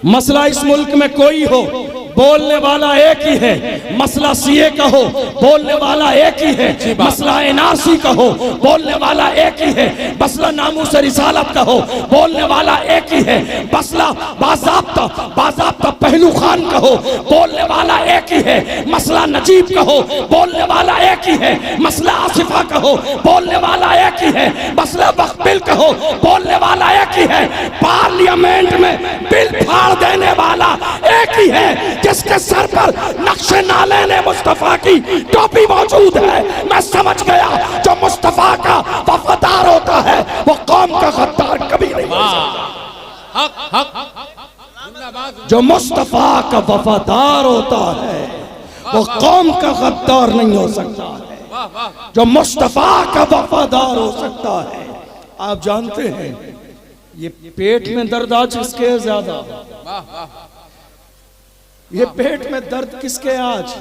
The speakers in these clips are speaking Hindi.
मसला इस मुल्क में कोई हो, बोलने वाला एक ही है। मसला सीए का हो, बोलने वाला एक ही है। मसला एनआरसी का हो, बोलने वाला एक ही है। मसला नामूस रिसालत का हो, बोलने वाला एक ही है। मसला बाज़ाब्ता पहलू खान का हो, बोलने वाला एक ही है। मसला नजीब का हो, बोलने वाला एक ही है। मसला आसिफा का हो, बोलने वाला एक ही है। मसला वक्फ बिल का हो, बोलने वाला एक ही है। पार्लियामेंट में बिल फाड़ देने वाला एक ही है, जिसके सर पर नक्शे नाले ने मुस्तफा की टोपी मौजूद है। मैं समझ गया, जो मुस्तफा का वफादार होता है वो कौम का गद्दार कभी नहीं हो सकता। जो मुस्तफा का वफादार होता है वो कौम का गद्दार नहीं हो सकता है। जो मुस्तफा का वफादार हो सकता है। आप जानते हैं ये पेट में दर्द आज किसके है ज्यादा? ये पेट में दर्द किसके आज?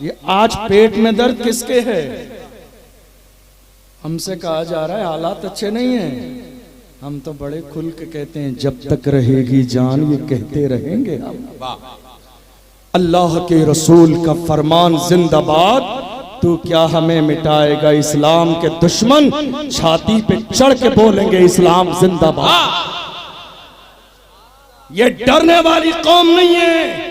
ये आज पेट में दर्द किसके है? हमसे कहा जा रहा है हालात अच्छे नहीं हैं। हम तो बड़े खुल के कहते हैं जब तक रहेगी जान ये कहते रहेंगे हम। अल्लाह के रसूल का फरमान जिंदाबाद, तू क्या हमें मिटाएगा इस्लाम के दुश्मन, छाती पे चढ़ के बोलेंगे इस्लाम जिंदाबाद। ये डरने वाली कौम नहीं है।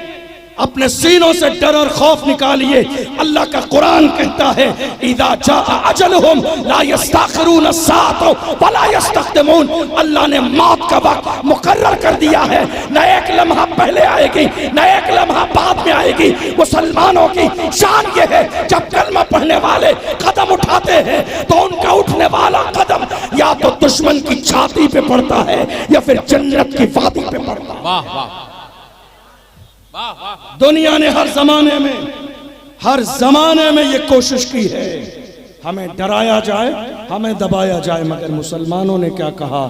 अपने सीनों से डर और खौफ निकालिए। अल्लाह का कुरान कहता है इदा जाअ अजलहुम ला यस्तखिरून अस्साअता वला यस्तक़दिमून। अल्लाह ने मौत का वक्त मुकर्रर कर दिया है। न एक लम्हा पहले आएगी न एक लम्हा बाद में आएगी। मुसलमानों की शान ये है जब कलमा पढ़ने वाले कदम उठाते हैं तो उनका उठने वाला कदम या तो दुश्मन की छाती पे पड़ता है या फिर जन्नत की वादी पे पड़ता है। वाह वाह। दुनिया ने हर जमाने में ये कोशिश की है हमें डराया जाए, हमें दबाया जाए, मगर मुसलमानों ने क्या कहा?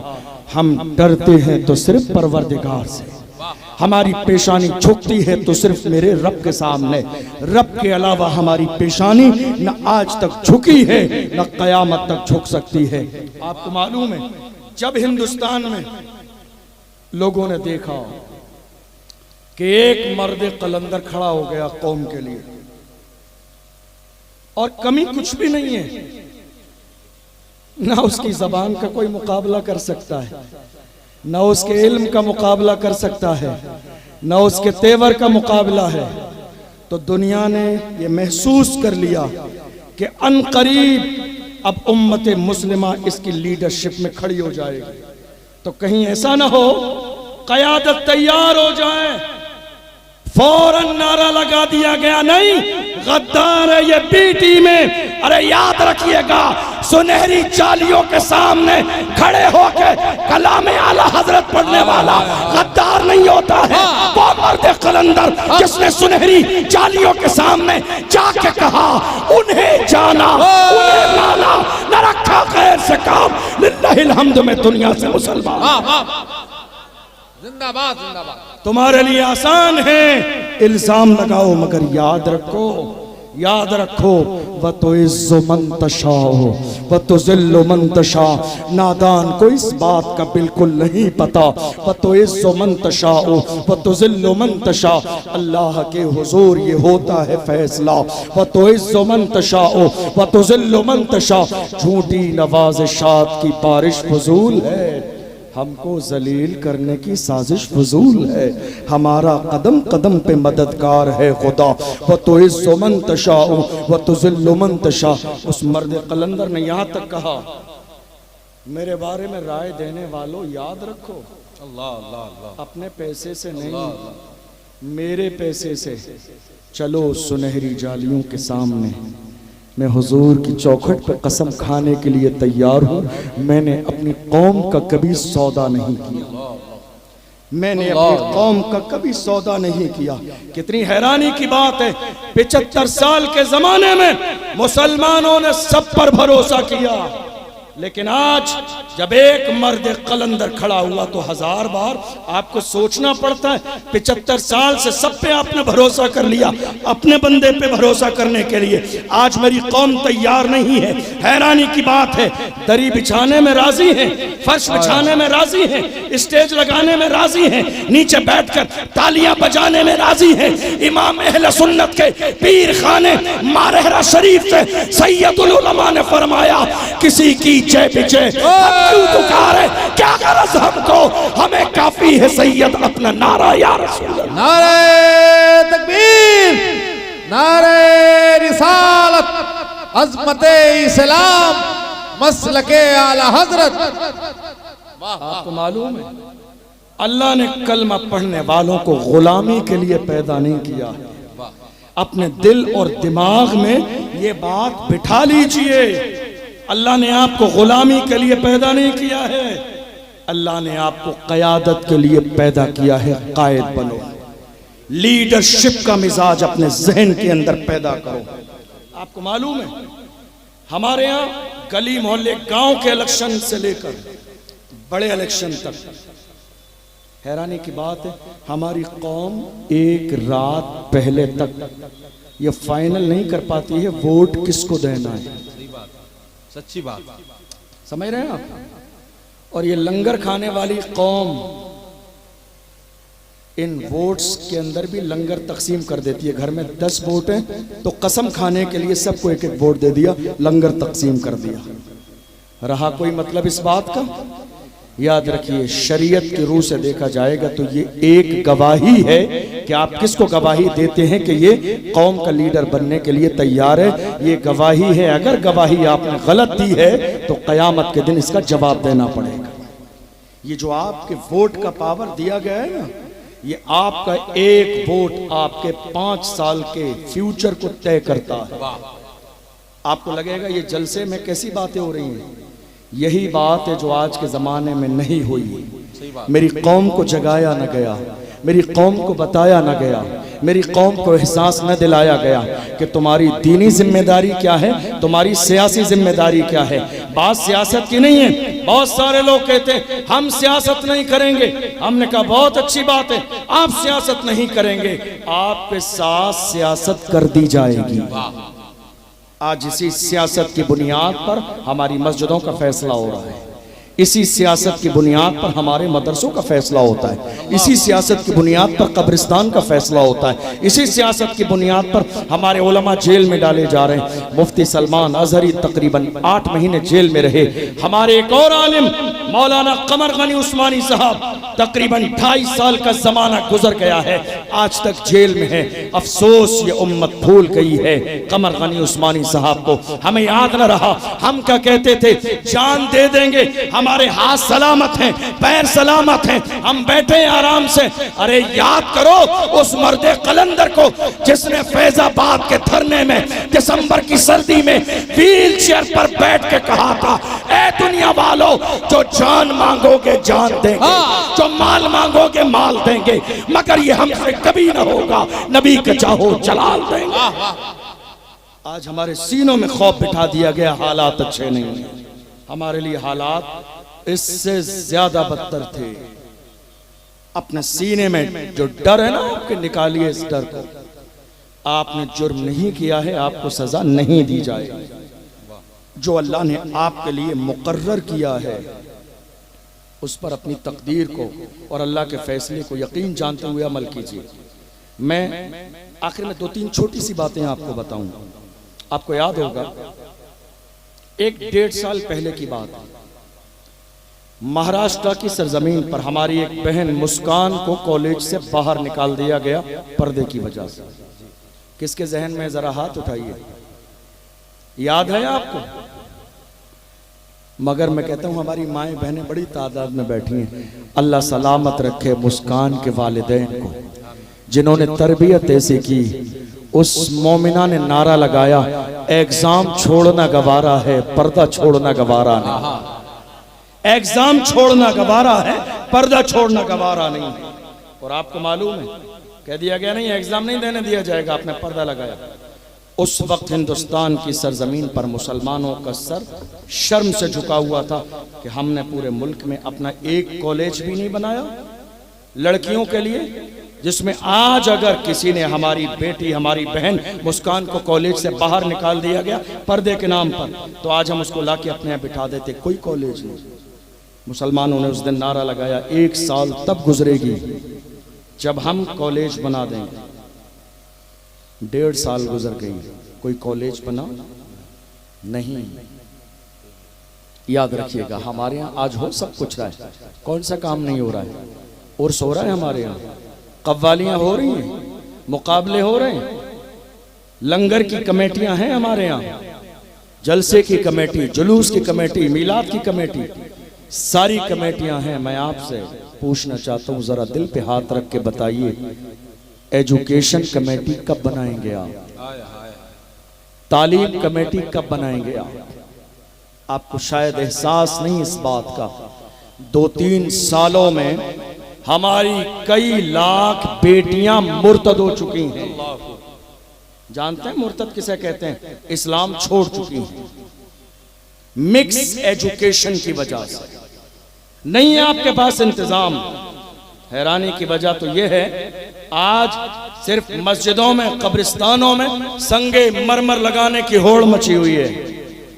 हम डरते हैं तो सिर्फ परवरदिगार से। हमारी पेशानी झुकती है तो सिर्फ मेरे रब के सामने। रब के अलावा हमारी पेशानी न आज तक झुकी है न कयामत तक झुक सकती है। आपको मालूम है जब हिंदुस्तान में लोगों ने देखा कि एक मर्द कलंदर खड़ा हो गया कौम के लिए, और कमी कुछ भी नहीं है, ना उसकी जबान का कोई मुकाबला कर सकता है, ना उसके इल्म का मुकाबला कर सकता है, ना उसके तेवर का मुकाबला है, तो दुनिया ने ये महसूस कर लिया कि अनकरीब अब उम्मत मुस्लिमा इसकी लीडरशिप में खड़ी हो जाएगी। तो कहीं ऐसा ना हो क़यादत तैयार हो जाए, फौरन नारा लगा दिया गया नहीं गद्दार है ये पीटी में। अरे याद रखिएगा, सुनहरी जालियों के सामने खड़े होकर कलाम आला हजरत पढ़ने वाला गद्दार नहीं होता है। वो मर्द कलंदर जिसने सुनहरी जालियों के सामने जाके कहा उन्हें जाना उन्हें माना, न रखा खैर से काम, लिल्लाहिल हम्द में दुनिया से मुसलमान। जिंदाबाद जिंदाबाद। तुम्हारे लिए आसान है इल्जाम लगाओ, मगर याद रखो व तो इज़्ज़ु मन तशाओ व तो ज़िल्लु मन तशा। नादान को इस बात का बिल्कुल नहीं पता। व तो इज़्ज़ु मन तशाओ व तो ज़िल्लु मन तशा। अल्लाह के हुजूर ये होता है फैसला। व तो इज़्ज़ु मन तशाओ व तो ज़िल्लु मन तशा। झूठी नवाज़िशात की बारिश फजूल है, हमको जलील करने की साजिश फजूल है। हमारा कदम कदम पे मददगार है खुदा। व तो इज़्ज़ु मन तशाओ व तो ज़िल्लु मन तशा। उस मर्द कलंदर ने यहाँ तक कहा मेरे बारे में राय देने वालों याद रखो, अल्लाह अल्लाह अल्लाह, अपने पैसे से नहीं मेरे पैसे से चलो सुनहरी जालियों के सामने। मैं हुजूर की चौखट पर कसम खाने के लिए तैयार हूँ, मैंने अपनी कौम का कभी सौदा नहीं किया। मैंने अपनी कौम का कभी सौदा नहीं किया। कितनी हैरानी की बात है, 75 साल के जमाने में मुसलमानों ने सब पर भरोसा किया, लेकिन आज जब एक मर्द कलंदर खड़ा हुआ तो 1000 बार आपको सोचना पड़ता है। 75 साल से सब पे आपने भरोसा कर लिया, अपने बंदे पे भरोसा करने के लिए आज मेरी कौम तैयार नहीं है। हैरानी की बात है, दरी बिछाने में राजी है, फर्श बिछाने में राजी है, स्टेज लगाने में राजी है, नीचे बैठकर तालियां बजाने में राजी है। इमाम अहले सुन्नत के पीर खाने मारहरा शरीफ से सैयदुल उलमा ने फरमाया, किसी की जय पीछे क्यों पुकारे, क्या गरज हमको, हमें काफी है सैयद अपना नारा या रसूल अल्लाह। नारे तकबीर, नारे रिसालत, अज़मते इस्लाम, मसलके आला हजरत। आपको मालूम है अल्लाह ने कलमा पढ़ने वालों को गुलामी के लिए पैदा नहीं किया है। अपने दिल और दिमाग में ये बात बिठा लीजिए, अल्लाह ने आपको गुलामी के लिए पैदा नहीं किया है, अल्लाह ने आपको क़यादत के लिए पैदा किया है। कायद बनो, लीडरशिप का मिजाज अपने जहन के अंदर पैदा करो। आपको मालूम है हमारे यहाँ गली मोहल्ले गांव के इलेक्शन से लेकर बड़े इलेक्शन तक, हैरानी की बात है हमारी कौम एक रात पहले तक ये फाइनल नहीं कर पाती है वोट किसको देना है। सच्ची बात, समझ रहे हैं आप? और ये लंगर खाने वाली कौम इन वोट्स के अंदर भी लंगर तकसीम कर देती है। घर में 10 वोट हैं तो कसम खाने के लिए सबको एक एक वोट दे दिया, लंगर तकसीम कर दिया। रहा कोई मतलब इस बात का? याद रखिए शरीयत की रूह से देखा जाएगा तो ये एक गवाही है कि आप किसको गवाही देते हैं कि ये कौम का लीडर बनने के लिए तैयार है। ये गवाही है, अगर गवाही आपने गलत दी है तो कयामत के दिन इसका जवाब देना पड़ेगा। ये जो आपके वोट का पावर दिया गया है ना, ये आपका एक वोट आपके 5 साल के फ्यूचर को तय करता है। आपको लगेगा ये जलसे में कैसी बातें हो रही हैं, यही बात है जो आज के ज़माने में नहीं हुई। मेरी कौम को जगाया न गया, मेरी कौम को बताया न गया, मेरी कौम को एहसास न दिलाया गया कि तुम्हारी दीनी जिम्मेदारी क्या है, तुम्हारी सियासी जिम्मेदारी क्या है। बात सियासत की नहीं है। बहुत सारे लोग कहते हैं हम सियासत नहीं करेंगे। हमने कहा बहुत अच्छी बात है, आप सियासत नहीं करेंगे, आपके साथ सियासत कर दी जाएगी। आज इसी सियासत की बुनियाद पर हमारी मस्जिदों का फैसला हो रहा है, इसी सियासत की बुनियाद पर हमारे मदरसों का फैसला होता है, इसी सियासत की बुनियाद पर कब्रिस्तान का फैसला होता है, इसी सियासत की बुनियाद पर हमारे उलमा जेल में डाले जा रहे हैं। मुफ्ती सलमान अजहरी तकरीबन 8 महीने जेल में रहे। हमारे एक और आलिम मौलाना कमर गनी उस्मानी साहब तकरीबन 2.5 साल का जमाना गुजर गया है, आज तक जेल में है। अफसोस ये उम्मत भूल गई है कमर गनी उस्मानी साहब को, हमें याद न रहा। हम क्या कहते थे, जान दे देंगे, हमारे हाथ सलामत हैं, पैर सलामत हैं, हम बैठे हैं आराम से। अरे याद करो उस मर्दे कलंदर को जिसने फैजाबाद के धरने में दिसंबर की सर्दी में व्हील चेयर पर बैठ के कहा था, ए दुनिया वालों, जो जान मांगोगे जान देंगे, जो माल मांगोगे माल देंगे, मगर ये हमसे कभी ना होगा, नबी का चाहो जलाल देंगे। आज हमारे सीनों में खौफ बिठा दिया गया, हालात अच्छे नहीं हैं। हमारे लिए हालात इससे ज्यादा बदतर थे। अपने सीने में जो डर है ना, आपके निकालिए इस डर को। आपने जुर्म नहीं किया है, आपको सजा नहीं दी जाएगी। जो अल्लाह ने आपके लिए मुकर्रर किया है उस पर अपनी तकदीर को और अल्लाह के फैसले को यकीन जानते हुए अमल कीजिए। मैं आखिर में 2-3 छोटी सी बातें आपको बताऊंगा। आपको याद होगा 1-1.5 साल पहले की बात, महाराष्ट्र की सरजमीन पर हमारी एक बहन मुस्कान को कॉलेज से बाहर निकाल दिया गया पर्दे की वजह से। किसके जहन में जरा हाथ उठाइए, याद है आपको? मगर मैं कहता हूं हमारी माएँ बहनें बड़ी तादाद में बैठी हैं। अल्लाह सलामत रखे मुस्कान के वालिदैन को, जिन्होंने तरबियत ऐसी की। उस मोमिना ने नारा लगाया, एग्जाम छोड़ना गवारा है, पर्दा छोड़ना गवारा नहीं। एग्जाम छोड़ना गवारा है, पर्दा छोड़ना गवारा नहीं। और आपको मालूम है, कह दिया गया नहीं एग्जाम नहीं देने दिया जाएगा, आपने पर्दा लगाया। उस वक्त हिंदुस्तान की सरजमीन पर मुसलमानों का सर शर्म से झुका हुआ था कि हमने पूरे मुल्क में अपना एक कॉलेज भी नहीं बनाया लड़कियों के लिए, जिसमें आज अगर किसी ने हमारी बेटी हमारी बहन मुस्कान को कॉलेज से बाहर निकाल दिया गया पर्दे के नाम पर, तो आज हम उसको लाके अपने यहाँ बिठा देते, कोई कॉलेज नहीं। मुसलमानों ने उस दिन नारा लगाया, 1 साल तब गुजरेगी जब हम कॉलेज बना देंगे। 1.5 साल गुजर गई, कोई कॉलेज बना नहीं। याद रखिएगा, हमारे यहाँ आज हो सब कुछ रहा है, कौन सा काम नहीं हो रहा है? उर्स हो रहा है हमारे यहाँ, कव्वालियाँ हो रही हैं, मुकाबले हो रहे हैं, लंगर की कमेटियां हैं हमारे यहाँ, जलसे की कमेटी, जुलूस की कमेटी, मीलाद की कमेटी, सारी कमेटियां हैं। मैं आपसे पूछना चाहता हूँ, जरा दिल पे हाथ रख के बताइए, एजुकेशन कमेटी कब बनाएंगे आप? तालीम कमेटी कब बनाएंगे आप? आपको शायद एहसास नहीं इस बात का, 2-3 सालों में हमारी कई लाख बेटियां मुर्तद हो चुकी हैं। जानते हैं मुर्तद किसे कहते हैं? इस्लाम छोड़ चुकी हैं, मिक्स एजुकेशन की वजह से। नहीं है आपके पास इंतजाम। हैरानी की वजह तो यह है, आज सिर्फ मस्जिदों में, कब्रिस्तानों में संगे मरमर लगाने की होड़ मची हुई है।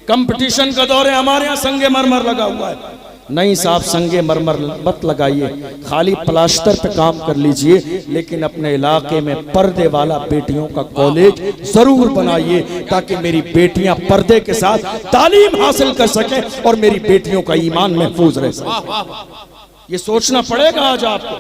कंपटीशन का दौर है, हमारे यहाँ संगे मरमर लगा हुआ है। नहीं साहब, संगे मरमर मत लगाइए, खाली प्लास्टर पे काम कर लीजिए, लेकिन अपने इलाके में पर्दे वाला बेटियों का कॉलेज जरूर बनाइए, ताकि मेरी बेटियां पर्दे के साथ तालीम हासिल कर सकें और मेरी बेटियों का ईमान महफूज रह सके। ये सोचना पड़ेगा आज आपको।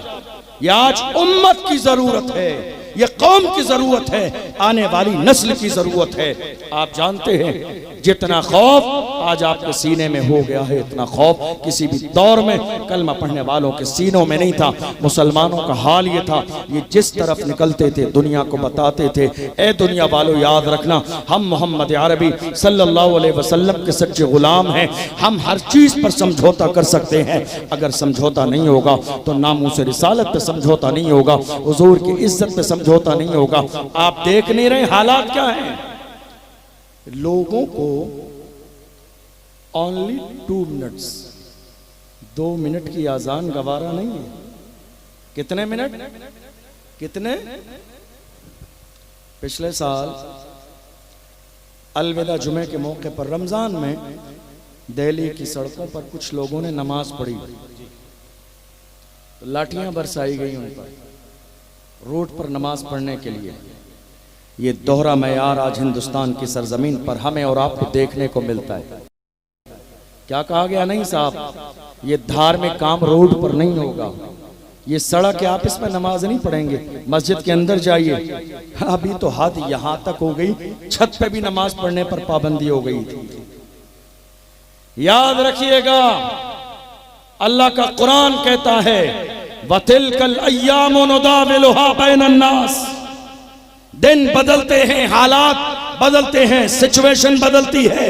ये आज उम्मत की जरूरत है, ये कौम की जरूरत है, आने वाली नस्ल की जरूरत है। आप जानते हैं जितना खौफ आज आपके सीने में हो गया है, इतना खौफ किसी भी दौर में कलमा पढ़ने वालों के सीनों में नहीं था। मुसलमानों का हाल ये था, ये जिस तरफ निकलते थे दुनिया को बताते थे, ए दुनिया वालों याद रखना, हम मोहम्मद अरबी सल्लल्लाहु अलैहि वसल्लम के सच्चे गुलाम हैं। हम हर चीज पर समझौता कर सकते हैं, अगर समझौता नहीं होगा तो नामूस रिसालत पे समझौता नहीं होगा, हुजूर की इज्जत पे समझौता नहीं होगा। आप देख नहीं रहे हालात क्या हैं? लोगों को ओनली 2 मिनट्स, 2 मिनट की आजान गवारा नहीं है। कितने मिनट? कितने? पिछले साल अलविदा जुमे के मौके पर रमजान में दिल्ली की सड़कों पर कुछ लोगों ने नमाज पढ़ी, तो लाठियां बरसाई गई उन पर, रोड पर नमाज पढ़ने के लिए। ये दोहरा मयार आज हिंदुस्तान की सरजमीन पर हमें और आपको देखने को मिलता है। क्या कहा गया? नहीं साहब, ये धार्मिक काम रोड पर नहीं होगा, ये सड़क है, आप इसमें नमाज नहीं पढ़ेंगे, मस्जिद के अंदर जाइए। अभी तो हद यहां तक हो गई, छत पे भी नमाज पढ़ने पर पाबंदी हो गई थी। याद रखिएगा, अल्लाह का कुरान कहता है, वतिलकल अय्यामु नुदाविलुहा बैनन नास। दिन बदलते हैं, हालात बदलते हैं, सिचुएशन बदलती है।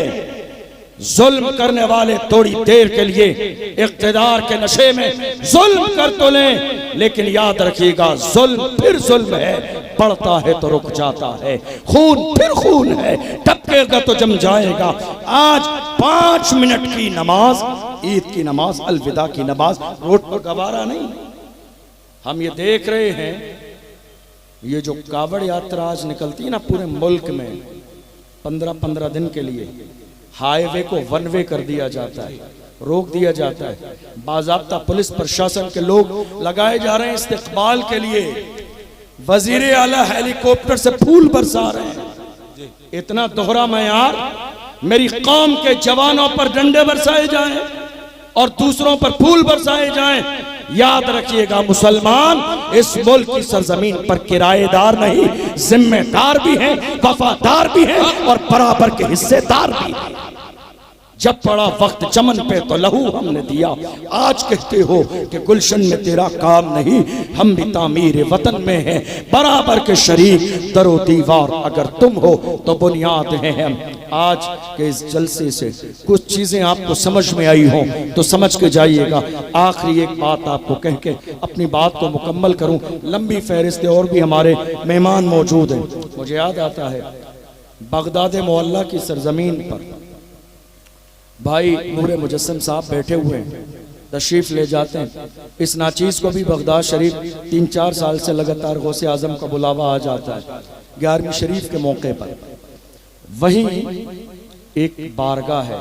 जुल्म करने वाले थोड़ी देर के लिए इख्तिदार के नशे में जुल्म कर तो लें, लेकिन याद रखिएगा, जुल्म फिर जुल्म है, बढ़ता है तो रुक जाता है, खून फिर खून है, टपकेगा तो जम जाएगा। आज 5 मिनट की नमाज, ईद की नमाज, अलविदा की नमाज रोड पर गवारा नहीं। हम ये देख रहे हैं, ये जो कावड़ यात्रा आज निकलती है ना पूरे मुल्क में, 15-15 दिन के लिए हाईवे को 1 वे कर दिया जाता है, रोक दिया जाता है। बाज़ाब्ता पुलिस प्रशासन के लोग लगाए जा रहे हैं इस्तकबाल के लिए, वजीर आला हेलीकॉप्टर से फूल बरसा रहे हैं। इतना दोहरा मयार, मेरी कौम के जवानों पर डंडे बरसाए जाएं और दूसरों पर फूल बरसाए जाएं। याद रखिएगा, मुसलमान इस मुल्क की सरजमीन पर किराएदार नहीं, जिम्मेदार भी हैं, वफादार भी हैं और बराबर के हिस्सेदार भी हैं। जब पड़ा वक्त चमन पे तो लहू हमने दिया, आज कहते हो कि गुलशन में तेरा काम नहीं, हम भी तामीर वतन में हैं, बराबर के शरीक, दरो दीवार अगर तुम हो तो बुनियाद हैं हम। आज के इस जलसे से कुछ चीजें आपको समझ में आई हो तो समझ के जाइएगा। आखिरी एक बात आपको कह के अपनी बात को मुकम्मल करूं, लंबी फहरिस्त और भी हमारे मेहमान मौजूद हैं। मुझे याद आता है बगदाद मोहल्ला की सरजमीन पर भाई नूर मुजस्सम साहब बैठे हुए हैं, तशरीफ ले जाते हैं। इस नाचीज़ को भी बगदाद शरीफ 3-4 साल से लगातार गौसे आजम का बुलावा आ जाता है 11वीं शरीफ के मौके पर। वहीं एक बारगाह है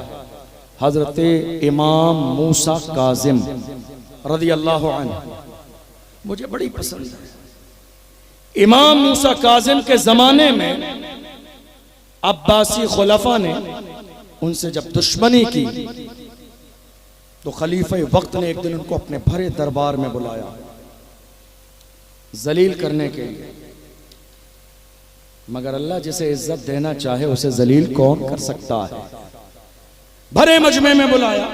हजरत इमाम मूसा काजिम रज़ी अल्लाह अन्हु, मुझे बड़ी पसंद है। इमाम मूसा काजिम के जमाने में अब्बासी खुलफा ने उनसे जब दुश्मनी की तो खलीफा वक्त ने एक दिन उनको अपने भरे दरबार में बुलाया जलील करने के लिए। मगर अल्लाह जिसे इज्जत देना चाहे उसे जलील कौन कर सकता है। भरे मजमे में बुलाया,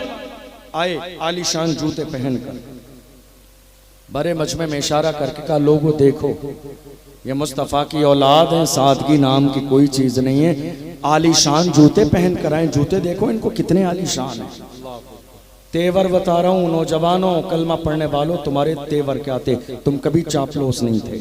आए आलीशान जूते पहनकर, भरे मजमे में इशारा करके कहा लोगों देखो ये मुस्तफ़ा की औलाद है, सादगी नाम की कोई चीज नहीं है, आलीशान जूते पहन कर आए, जूते देखो इनको कितने आलीशान है। तेवर बता रहा हूं नौजवानों, कलमा पढ़ने वालों, तुम्हारे तेवर क्या थे? तुम कभी चापलूस नहीं थे,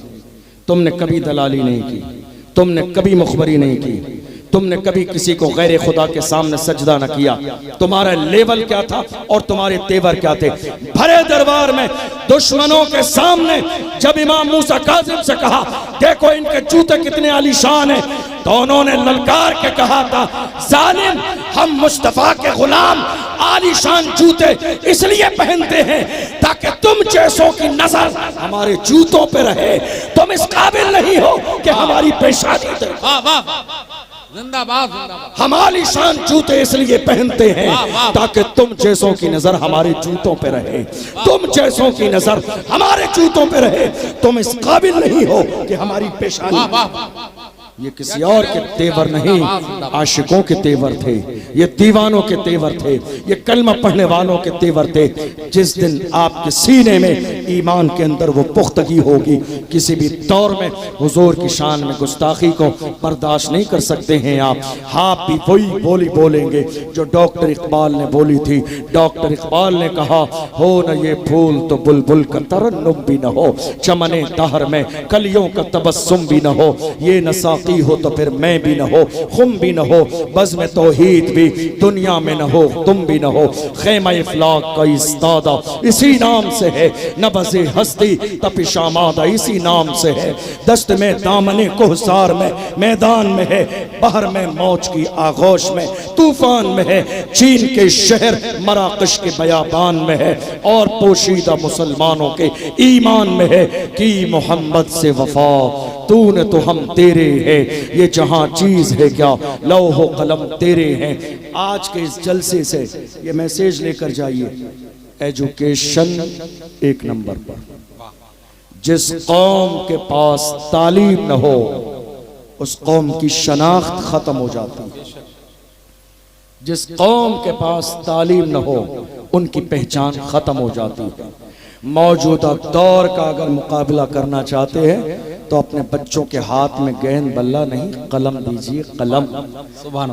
तुमने कभी दलाली नहीं की, तुमने कभी मुखबरी नहीं की, तुमने कभी किसी को गैर खुदा के सामने सजदा न किया। तुम्हारा लेवल क्या था और तुम्हारे तेवर क्या थे? भरे दरबार में दुश्मनों के सामने जब इमाम मूसा काजिम से कहा देखो इनके जूते कितने आलीशान हैं, तो उन्होंने ललकार के कहा था जालिम, हम मुस्तफा के गुलाम आलीशान जूते इसलिए पहनते हैं ताकि तुम जैसों की नजर हमारे जूतों पे रहे। तुम इस काबिल नहीं हो कि हमारी पेशानी देखो। जिंदाबाद जिंदाबाद। हम आलीशान जूते इसलिए पहनते हैं ताकि तुम जैसों की नजर हमारे जूतों पे रहे, तुम जैसों की नजर हमारे जूतों पे रहे। तुम इस काबिल नहीं हो कि हमारी पेशानी। ये किसी और के तेवर नहीं, आशिकों के तेवर थे, ये दीवानों के तेवर थे, ये कलमा पढ़ने वालों के तेवर थे। जिस दिन आपके सीने में ईमान के अंदर वो पुख्तगी होगी, किसी भी दौर में हुजूर की शान में गुस्ताखी को बर्दाश्त नहीं कर सकते हैं आप भी वही बोली बोलेंगे जो डॉक्टर इकबाल ने बोली थी। डॉक्टर इकबाल ने कहा हो न ये फूल तो बुलबुल का तरन्नुम भी न हो, चमने दहर में कलियों का तबस्सुम भी न हो, ये नसा हो तो फिर मैं भी न हो, खुम भी न हो, बज़्म तौहीद भी दुनिया में न हो, तुम भी न हो। ख़ैमा इफ़लाक का इस्तादा इसी नाम से है, नबज़े हस्ती तपिश आमादा इसी नाम से है। दस्त में दामने कोहसार में मैदान में है, बहर में मौज की आगोश में तूफान में है, चीन के शहर मराकश के बयाबान में है, और पोशीदा मुसलमानों के ईमान में है कि मोहम्मद से वफा तूने तो हम तेरे है, ये जहां चीज है क्या लौहो कलम तेरे हैं। आज के इस जलसे से ये मैसेज लेकर जाइए, एजुकेशन एक नंबर पर। जिस कौम के पास तालीम न हो उस कौम की शनाख्त खत्म हो जाती है। जिस कौम के पास तालीम न हो उनकी पहचान खत्म हो जाती है। मौजूदा दौर का अगर मुकाबला करना चाहते हैं तो अपने बच्चों के हाथ में गेंद बल्ला नहीं कलम दीजिए, कलम।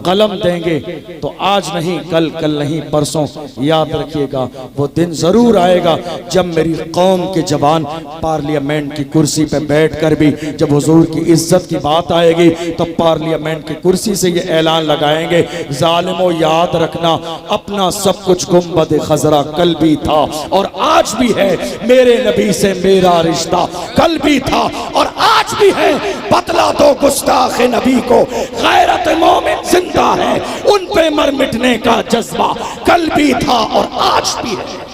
कलम देंगे तो आज नहीं कल, कल नहीं परसों। याद रखिएगा वो दिन जरूर आएगा जब मेरी कौम के जवान पार्लियामेंट की कुर्सी पे बैठकर भी जब हुजूर की इज्जत की बात आएगी तो पार्लियामेंट की कुर्सी से ये ऐलान लगाएंगे जालिमो याद रखना अपना सब कुछ गुंबद खजरा कल भी था और आज भी है, मेरे नबी से मेरा रिश्ता कल भी था और आज भी है। बतला दो गुस्ताखे नबी को गैरत मोमिन जिंदा है, उन पे मर मिटने का जज्बा कल भी था और आज भी है।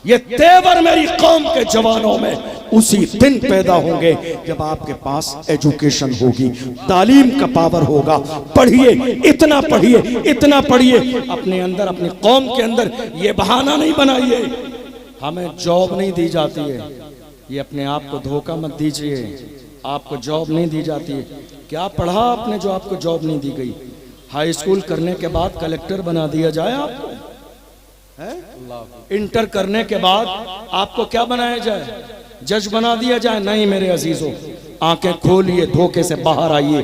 ये तेवर मेरी कौम के जवानों में उसी दिन पैदा होंगे जब आपके पास एजुकेशन होगी, तालीम का पावर होगा। पढ़िए, इतना पढ़िए, इतना पढ़िए, अपने अंदर अपनी कौम के अंदर ये बहाना नहीं बनाइए हमें जॉब नहीं दी जाती है। ये अपने आप को धोखा मत दीजिए, आपको जॉब नहीं दी जाती है। क्या पढ़ा आपने जो आपको जॉब नहीं दी गई? हाई स्कूल करने के बाद कलेक्टर बना दिया जाए आपको है? इंटर करने के बाद आपको क्या बनाया जाए? जज बना दिया जाए? नहीं मेरे अजीजों, आंखें खोलिए, धोखे से बाहर आइए,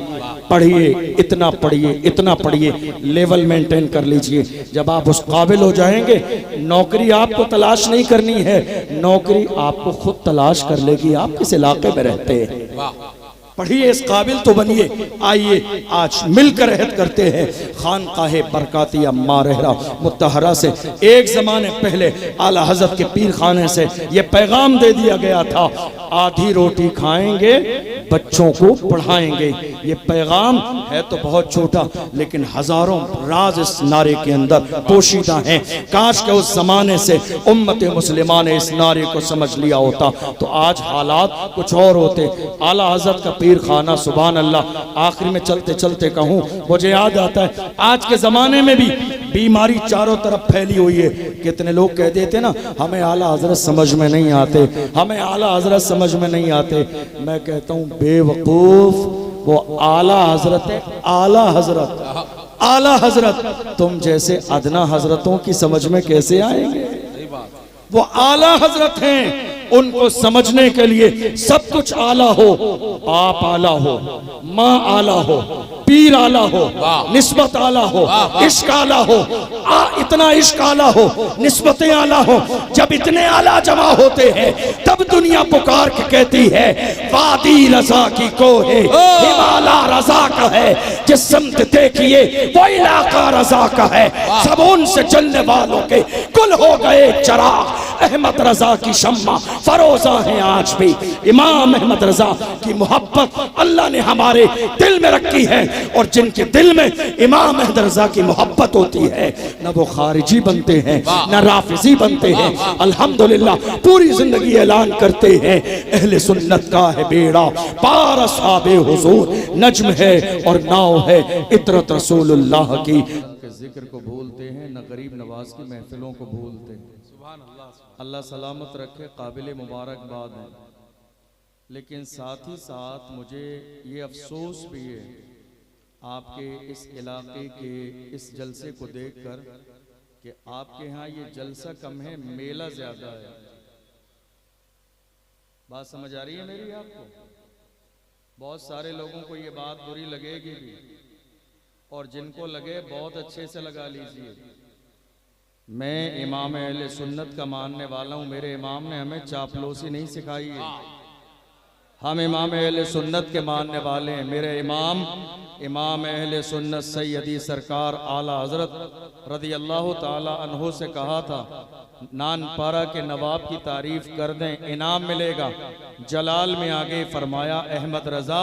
पढ़िए, इतना पढ़िए, इतना पढ़िए, लेवल मेंटेन कर लीजिए। जब आप उस काबिल हो जाएंगे नौकरी आपको तलाश नहीं करनी है, नौकरी आपको खुद तलाश कर लेगी। आप किस इलाके में रहते हैं? पढ़िए, इस काबिल तो बनिए। आइए आज मिलकर रहत करते हैं खानकाहे बरकातिया मारहरा मुत्तहरा से। एक ज़माने पहले आला हज़रत के पीर खाने से ये पैगाम दे दिया गया था, आधी रोटी खाएंगे, बच्चों को पढ़ाएंगे। ये पैगाम है तो बहुत छोटा, लेकिन हजारों राज इस नारे के अंदर पोशीदा हैं। काश के उस जमाने से उम्मत मुस्लिमा ने इस नारे को समझ लिया होता तो आज हालात कुछ और होते। आला हज़रत का पीर खाना, सुभान अल्लाह। आखिर में चलते चलते कहूँ, मुझे याद आता है आज के ज़माने में भी बीमारी चारों तरफ फैली हुई है। कितने लोग कह देते ना, हमें आला हज़रत समझ में नहीं आते, हमें आला हज़रत समझ में नहीं आते। मैं कहता हूँ बेवकूफ़, वो आला हज़रत है, आला हज़रत, आला हज़रत। तुम जैसे अदना हज़रतों की समझ में कैसे आएंगे? वो आला हज़रत हैं, उनको समझने के लिए सब कुछ आला हो। बाप आला हो, माँ आला हो, पीर आला हो, निस्बत आला हो, इश्क आला हो, इतना इश्क आला हो, निस्बतें आला हो। जब इतने आला जमा होते हैं तब दुनिया पुकार के कहती है वादी रजा की को है, हिमाला रजा का है, जिस समत देखिए वो इलाका रजा का है। सब उनसे चलने वालों के कुल हो गए चराग, अहमद रजा की शम्मा फरोजा है आज भी। इमाम अहमद रजा की मोहब्बत अल्लाह ने हमारे दिल में रखी है, और जिनके दिल में इमाम अहमद रजा की मोहब्बत होती है न वो खारिजी बनते हैं न राफिजी बनते हैं। अल्हम्दुलिल्लाह पूरी जिंदगी ऐलान करते हैं अहले सुन्नत का है बेड़ा पार अस्हाबे हुजूर, नज्म है और नाव है इतरत रसूलुल्लाह की। जिक्र को भूलते हैं, न गरीब नवाज की महफिलों को भूलते हैं। अल्लाह सलामत रखे, काबिल मुबारकबाद है। लेकिन साथ ही साथ मुझे ये अफसोस भी है आपके इस इलाके के इस जलसे को देखकर कि आपके यहाँ ये जलसा कम है, मेला ज्यादा है। बात समझ आ रही है मेरी आपको? बहुत सारे लोगों को ये बात बुरी लगेगी भी, और जिनको लगे बहुत अच्छे से लगा लीजिए। मैं इमाम अहले सुन्नत का मानने वाला हूँ। मेरे इमाम ने हमें चापलूसी नहीं सिखाई है, हम इमाम अहले सुन्नत के मानने वाले हैं। मेरे इमाम अहले सुन्नत सैयदी सरकार आला हजरत रदी अल्लाह ताला अन्हु से कहा था, नानपारा के नवाब की तारीफ कर दें इनाम मिलेगा। जलाल में आगे फरमाया अहमद रजा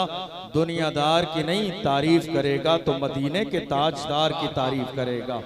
दुनियादार की नहीं तारीफ करेगा तो मदीने के ताजदार की तारीफ करेगा,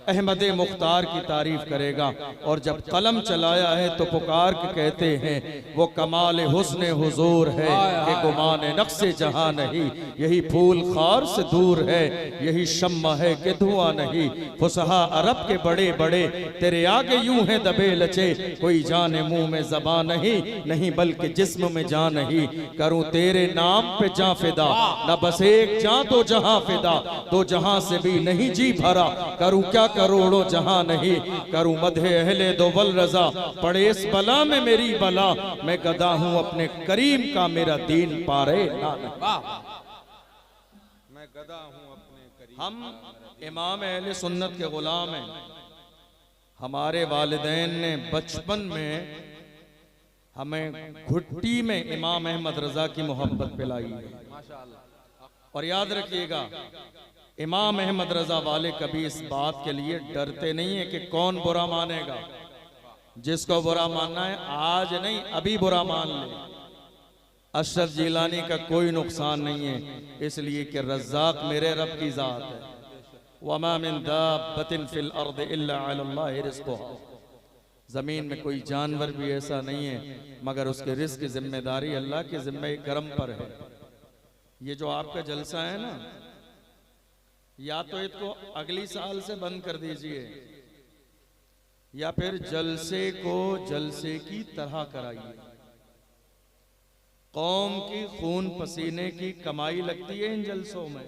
अहमद मुख्तार की तारीफ करेगा। और जब कलम चलाया है तो पुकार के कहते हैं वो कमाल हुस्न हुजूर है कि गुमान नक्शे जहां नहीं, यही फूल खार से दूर है, यही शम्मा है कि धुआं नहीं। फुसहा अरब के बड़े बड़े तेरे आगे यूं है दबे लचे, कोई जाने मुंह में ज़बान नहीं, नहीं बल्कि जिस्म में जान नहीं। करूं तेरे नाम पे जां फिदा, न बस एक जां दो जहां फिदा, दो जहां से भी नहीं जी भरा, करूं क्या करोड़ों जहां नहीं। करूं मदहे अहले दो वल रजा, पड़े इस बला में मेरी बला, मैं गदा हूं अपने करीम का मेरा दीन पारे ना। मैं गदा हूं अपने करीम। हम इमाम अहले सुन्नत के गुलाम हैं। हमारे वालिदैन ने बचपन में हमें घुट्टी में इमाम अहमद रजा की मोहब्बत पिलाई है। और याद रखिएगा इमाम अहमद रजा वाले कभी इस बात के लिए डरते नहीं है कि कौन बुरा मानेगा। जिसको बुरा मानना है आज नहीं अभी बुरा मान ले। अशरफ जिलानी का कोई नुकसान नहीं है, इसलिए कि रज़्ज़ाक़ मेरे रब की ज़ात है। वमा मिन दाब्बतिन फिल अर्द इल्ला अलल्लाहि रिज़्क़ुहा, ज़मीन में कोई जानवर भी ऐसा नहीं है मगर उसके रिज़्क़ की जिम्मेदारी अल्लाह के ज़िम्मे करम पर है। ये जो आपका जलसा है ना, या तो इसको अगली साल से बंद कर दीजिए या फिर जलसे को जलसे की तरह कराइए। कौम की खून पसीने की कमाई लगती है इन जलसों में।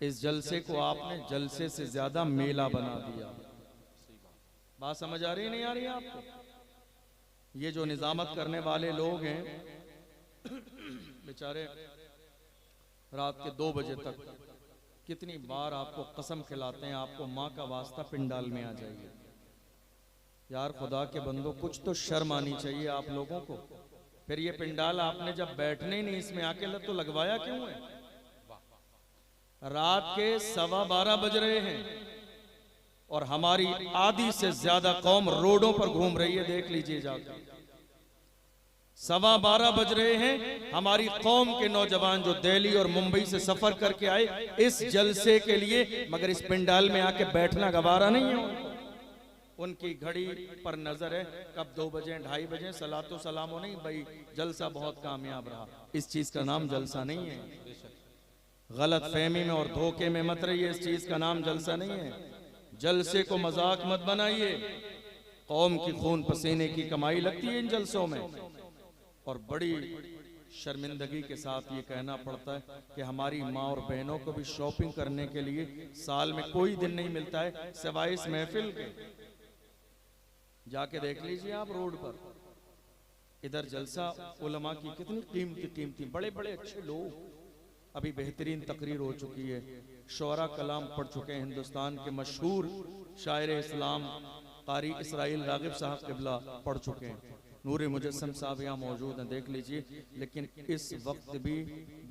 इस जलसे को आपने जलसे से ज्यादा मेला बना दिया। बात समझ आ रही नहीं आ रही आपको? ये जो निजामत करने वाले लोग हैं बेचारे रात के 2 बजे तक कितनी बार आपको कसम खिलाते हैं, आपको माँ का वास्ता पिंडाल में आ जाइए। यार खुदा के बंदो, कुछ तो शर्म आनी चाहिए आप लोगों को। फिर ये पिंडाल आपने जब बैठने ही नहीं इसमें आके तो लगवाया क्यों है? रात के 12:15 बज रहे हैं और हमारी आधी से ज्यादा कौम रोडों पर घूम रही है, देख लीजिए जाकर। 12:15 बज रहे हैं, हमारी कौम के नौजवान जो दिल्ली और मुंबई से सफर करके आए इस जलसे के लिए, मगर इस पिंडाल में आके बैठना गवारा नहीं है। उनकी घड़ी पर नजर है, कब 2 बजे 2:30 बजे, सलातो सलामो नहीं भाई, जलसा बहुत कामयाब रहा। इस चीज का नाम जलसा नहीं है। गलत फहमी में और धोखे में मत रहिए, इस चीज का नाम जलसा नहीं है। जलसे को मजाक मत बनाइए। कौम की खून पसीने की कमाई लगती है इन जलसों में, और बड़ी शर्मिंदगी के साथ ये कहना पड़ता है कि हमारी माँ और बहनों को भी शॉपिंग करने के लिए साल में कोई दिन नहीं मिलता है सिवाय इस महफिल के। जाके देख लीजिए आप रोड पर, इधर जलसा उलमा की कितनी कीमती बड़े बड़े अच्छे लोग। अभी बेहतरीन तकरीर हो चुकी है, शोरा कलाम पढ़ चुके हैं, हिंदुस्तान के मशहूर शायर इस्लाम कारी इसराइल रागिब साहब किबला पढ़ चुके हैं। नूर मुजस्सम साहब यहाँ मौजूद हैं, देख लीजिए। लेकिन इस वक्त भी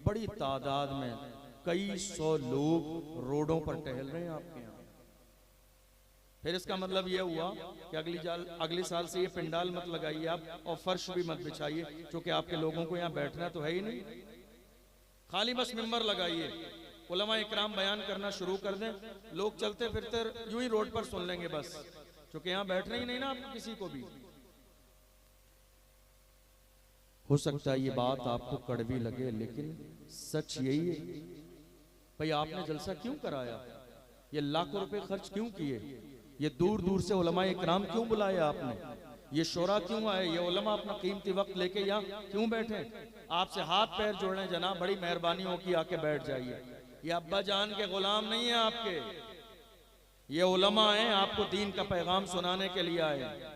बड़ी तादाद में कई 100 लोग रोडों पर टहल रहे हैं आपके यहाँ। फिर इसका मतलब यह हुआ कि अगली साल से ये पिंडाल मत लगाइए आप, और फर्श भी मत बिछाइए, क्योंकि आपके लोगों को यहाँ बैठना तो है ही नहीं। खाली बस मिंबर लगाइए, उलमा इकराम बयान करना शुरू कर दें, लोग चलते फिरते यूं ही रोड पर सुन लेंगे बस, क्योंकि यहाँ बैठना ही नहीं ना आप किसी को भी। हो सकता है ये बात आपको कड़वी लगे, लेकिन सच यही है। भाई आपने जलसा क्यों कराया? ये लाखों रुपए खर्च क्यों किए? ये दूर दूर से उलमा इकराम क्यों बुलाया आपने? ये शोरा क्यों आए? ये उलमा अपना कीमती वक्त लेके यहाँ क्यों बैठे? आपसे हाथ पैर जोड़ने जनाब, बड़ी मेहरबानी हो कि आके बैठ जाइए। ये अब्बा जान के गुलाम नहीं है आपके, ये उलमा हैं, आपको दीन का पैगाम सुनाने के लिए आए।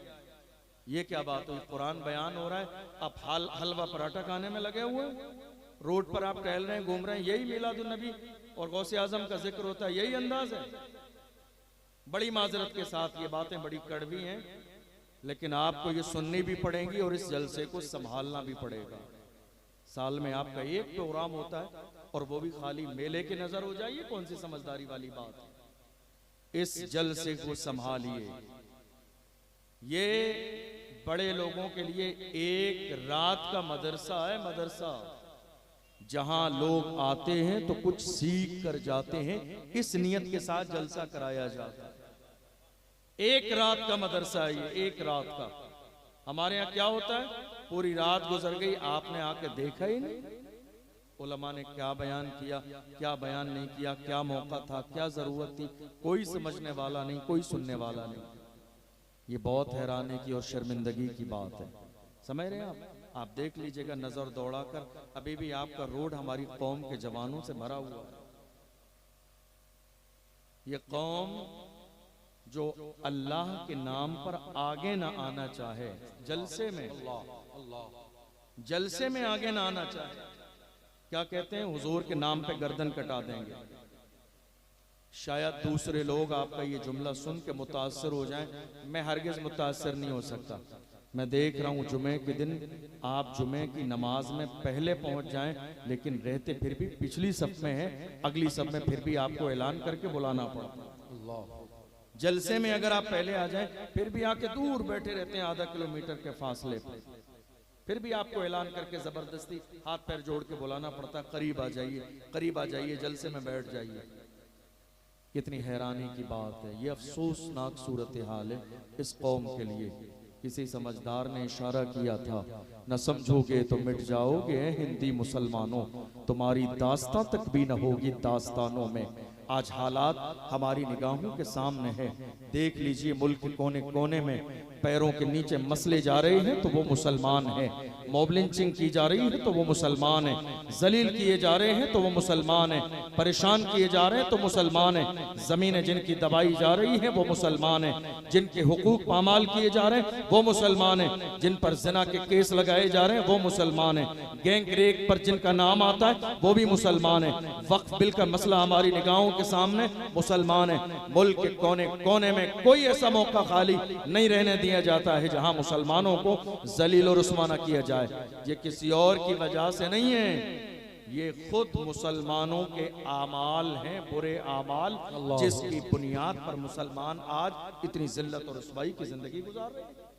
ये क्या बात हुई? कुरान बयान हो रहा है, आप हलवा पराठा खाने में लगे हुए हैं। रोड पर आप टहल रहे हैं, घूम रहे हैं, यही मिलादुन नबी और गौसे आजम का जिक्र होता है, यही अंदाज है। बड़ी माजरत के साथ ये बातें बड़ी कड़वी हैं, लेकिन आपको ये सुननी भी पड़ेगी और इस जलसे को संभालना भी पड़ेगा। साल में आपका एक प्रोग्राम होता है और वो भी खाली मेले की नजर हो जाए, कौन सी समझदारी वाली बात है? इस जलसे को संभालिए। ये बड़े लोगों के लिए एक रात का मदरसा है, मदरसा जहां लोग आते हैं तो कुछ सीख कर जाते हैं, इस नियत के साथ जलसा कराया जाता है। एक रात का मदरसा है ये, एक रात का। हमारे यहाँ क्या होता है, पूरी रात गुजर गई, आपने आके देखा ही नहीं उलमा ने क्या बयान किया, क्या बयान नहीं किया, क्या मौका था, क्या जरूरत थी, कोई समझने वाला नहीं, कोई सुनने वाला नहीं। ये बहुत हैरानी की और शर्मिंदगी की बात है, समझ रहे हैं आप देख लीजिएगा नजर दौड़ाकर, अभी भी आपका रोड हमारी कौम के जवानों से भरा हुआ है। ये कौम जो अल्लाह के नाम पर आगे ना आना चाहे, जलसे में आगे ना आना चाहे, क्या कहते हैं, हुजूर के नाम पे गर्दन कटा देंगे। शायद दूसरे लोग आपका ये जुमला सुन के मुतासर हो जाएं, मैं हरगिज मुतासर नहीं हो सकता। मैं देख रहा हूँ जुमे के दिन आप जुमे की नमाज में पहले पहुंच जाएं, लेकिन रहते फिर भी पिछली सफ में है, अगली सफ में फिर भी आपको ऐलान करके बुलाना पड़ता। जलसे में अगर आप पहले आ जाएं, फिर भी आके दूर बैठे रहते हैं आधा किलोमीटर के फासले पर, फिर भी आपको ऐलान करके जबरदस्ती हाथ पैर जोड़ के बुलाना पड़ता, करीब आ जाइए, करीब आ जाइए, जलसे में बैठ जाइए। कितनी हैरानी की बात है, ये अफसोसनाक सूरत हाल है इस कौम के लिए। किसी समझदार ने इशारा किया था, न समझोगे तो मिट जाओगे हिंदी मुसलमानों, तुम्हारी दास्तां तक भी न होगी दास्तानों में। आज हालात हमारी निगाहों के सामने है, देख लीजिए मुल्क के कोने कोने में पैरों के नीचे मसले जा रहे हैं तो वो मुसलमान है, मॉब लिंचिंग की जा रही है तो वो मुसलमान है, जलील किए जा रहे हैं तो वो मुसलमान है, परेशान किए जा रहे हैं तो मुसलमान है, जमीनें जिनकी दबाई जा रही है वो मुसलमान है, जिनके हुकूक पामाल किए जा रहे हैं वो मुसलमान है, जिन पर जिना के केस लगाए जा रहे हैं वो मुसलमान है, गैंग रेप पर जिनका नाम आता है वो भी मुसलमान है, वक्फ बिल का मसला हमारी निगाहों के सामने मुसलमान है। मुल्क के कोने कोने में कोई ऐसा मौका खाली नहीं रहने दिया जाता है जहां मुसलमानों को जलील और रुस्वा न किया जाए। जाए, ये किसी और की वजह से नहीं है, ये खुद मुसलमानों के आमाल हैं, बुरे आमाल, जिसकी बुनियाद पर मुसलमान आज इतनी जिल्लत और रुसवाई की जिंदगी गुजार रहे हैं।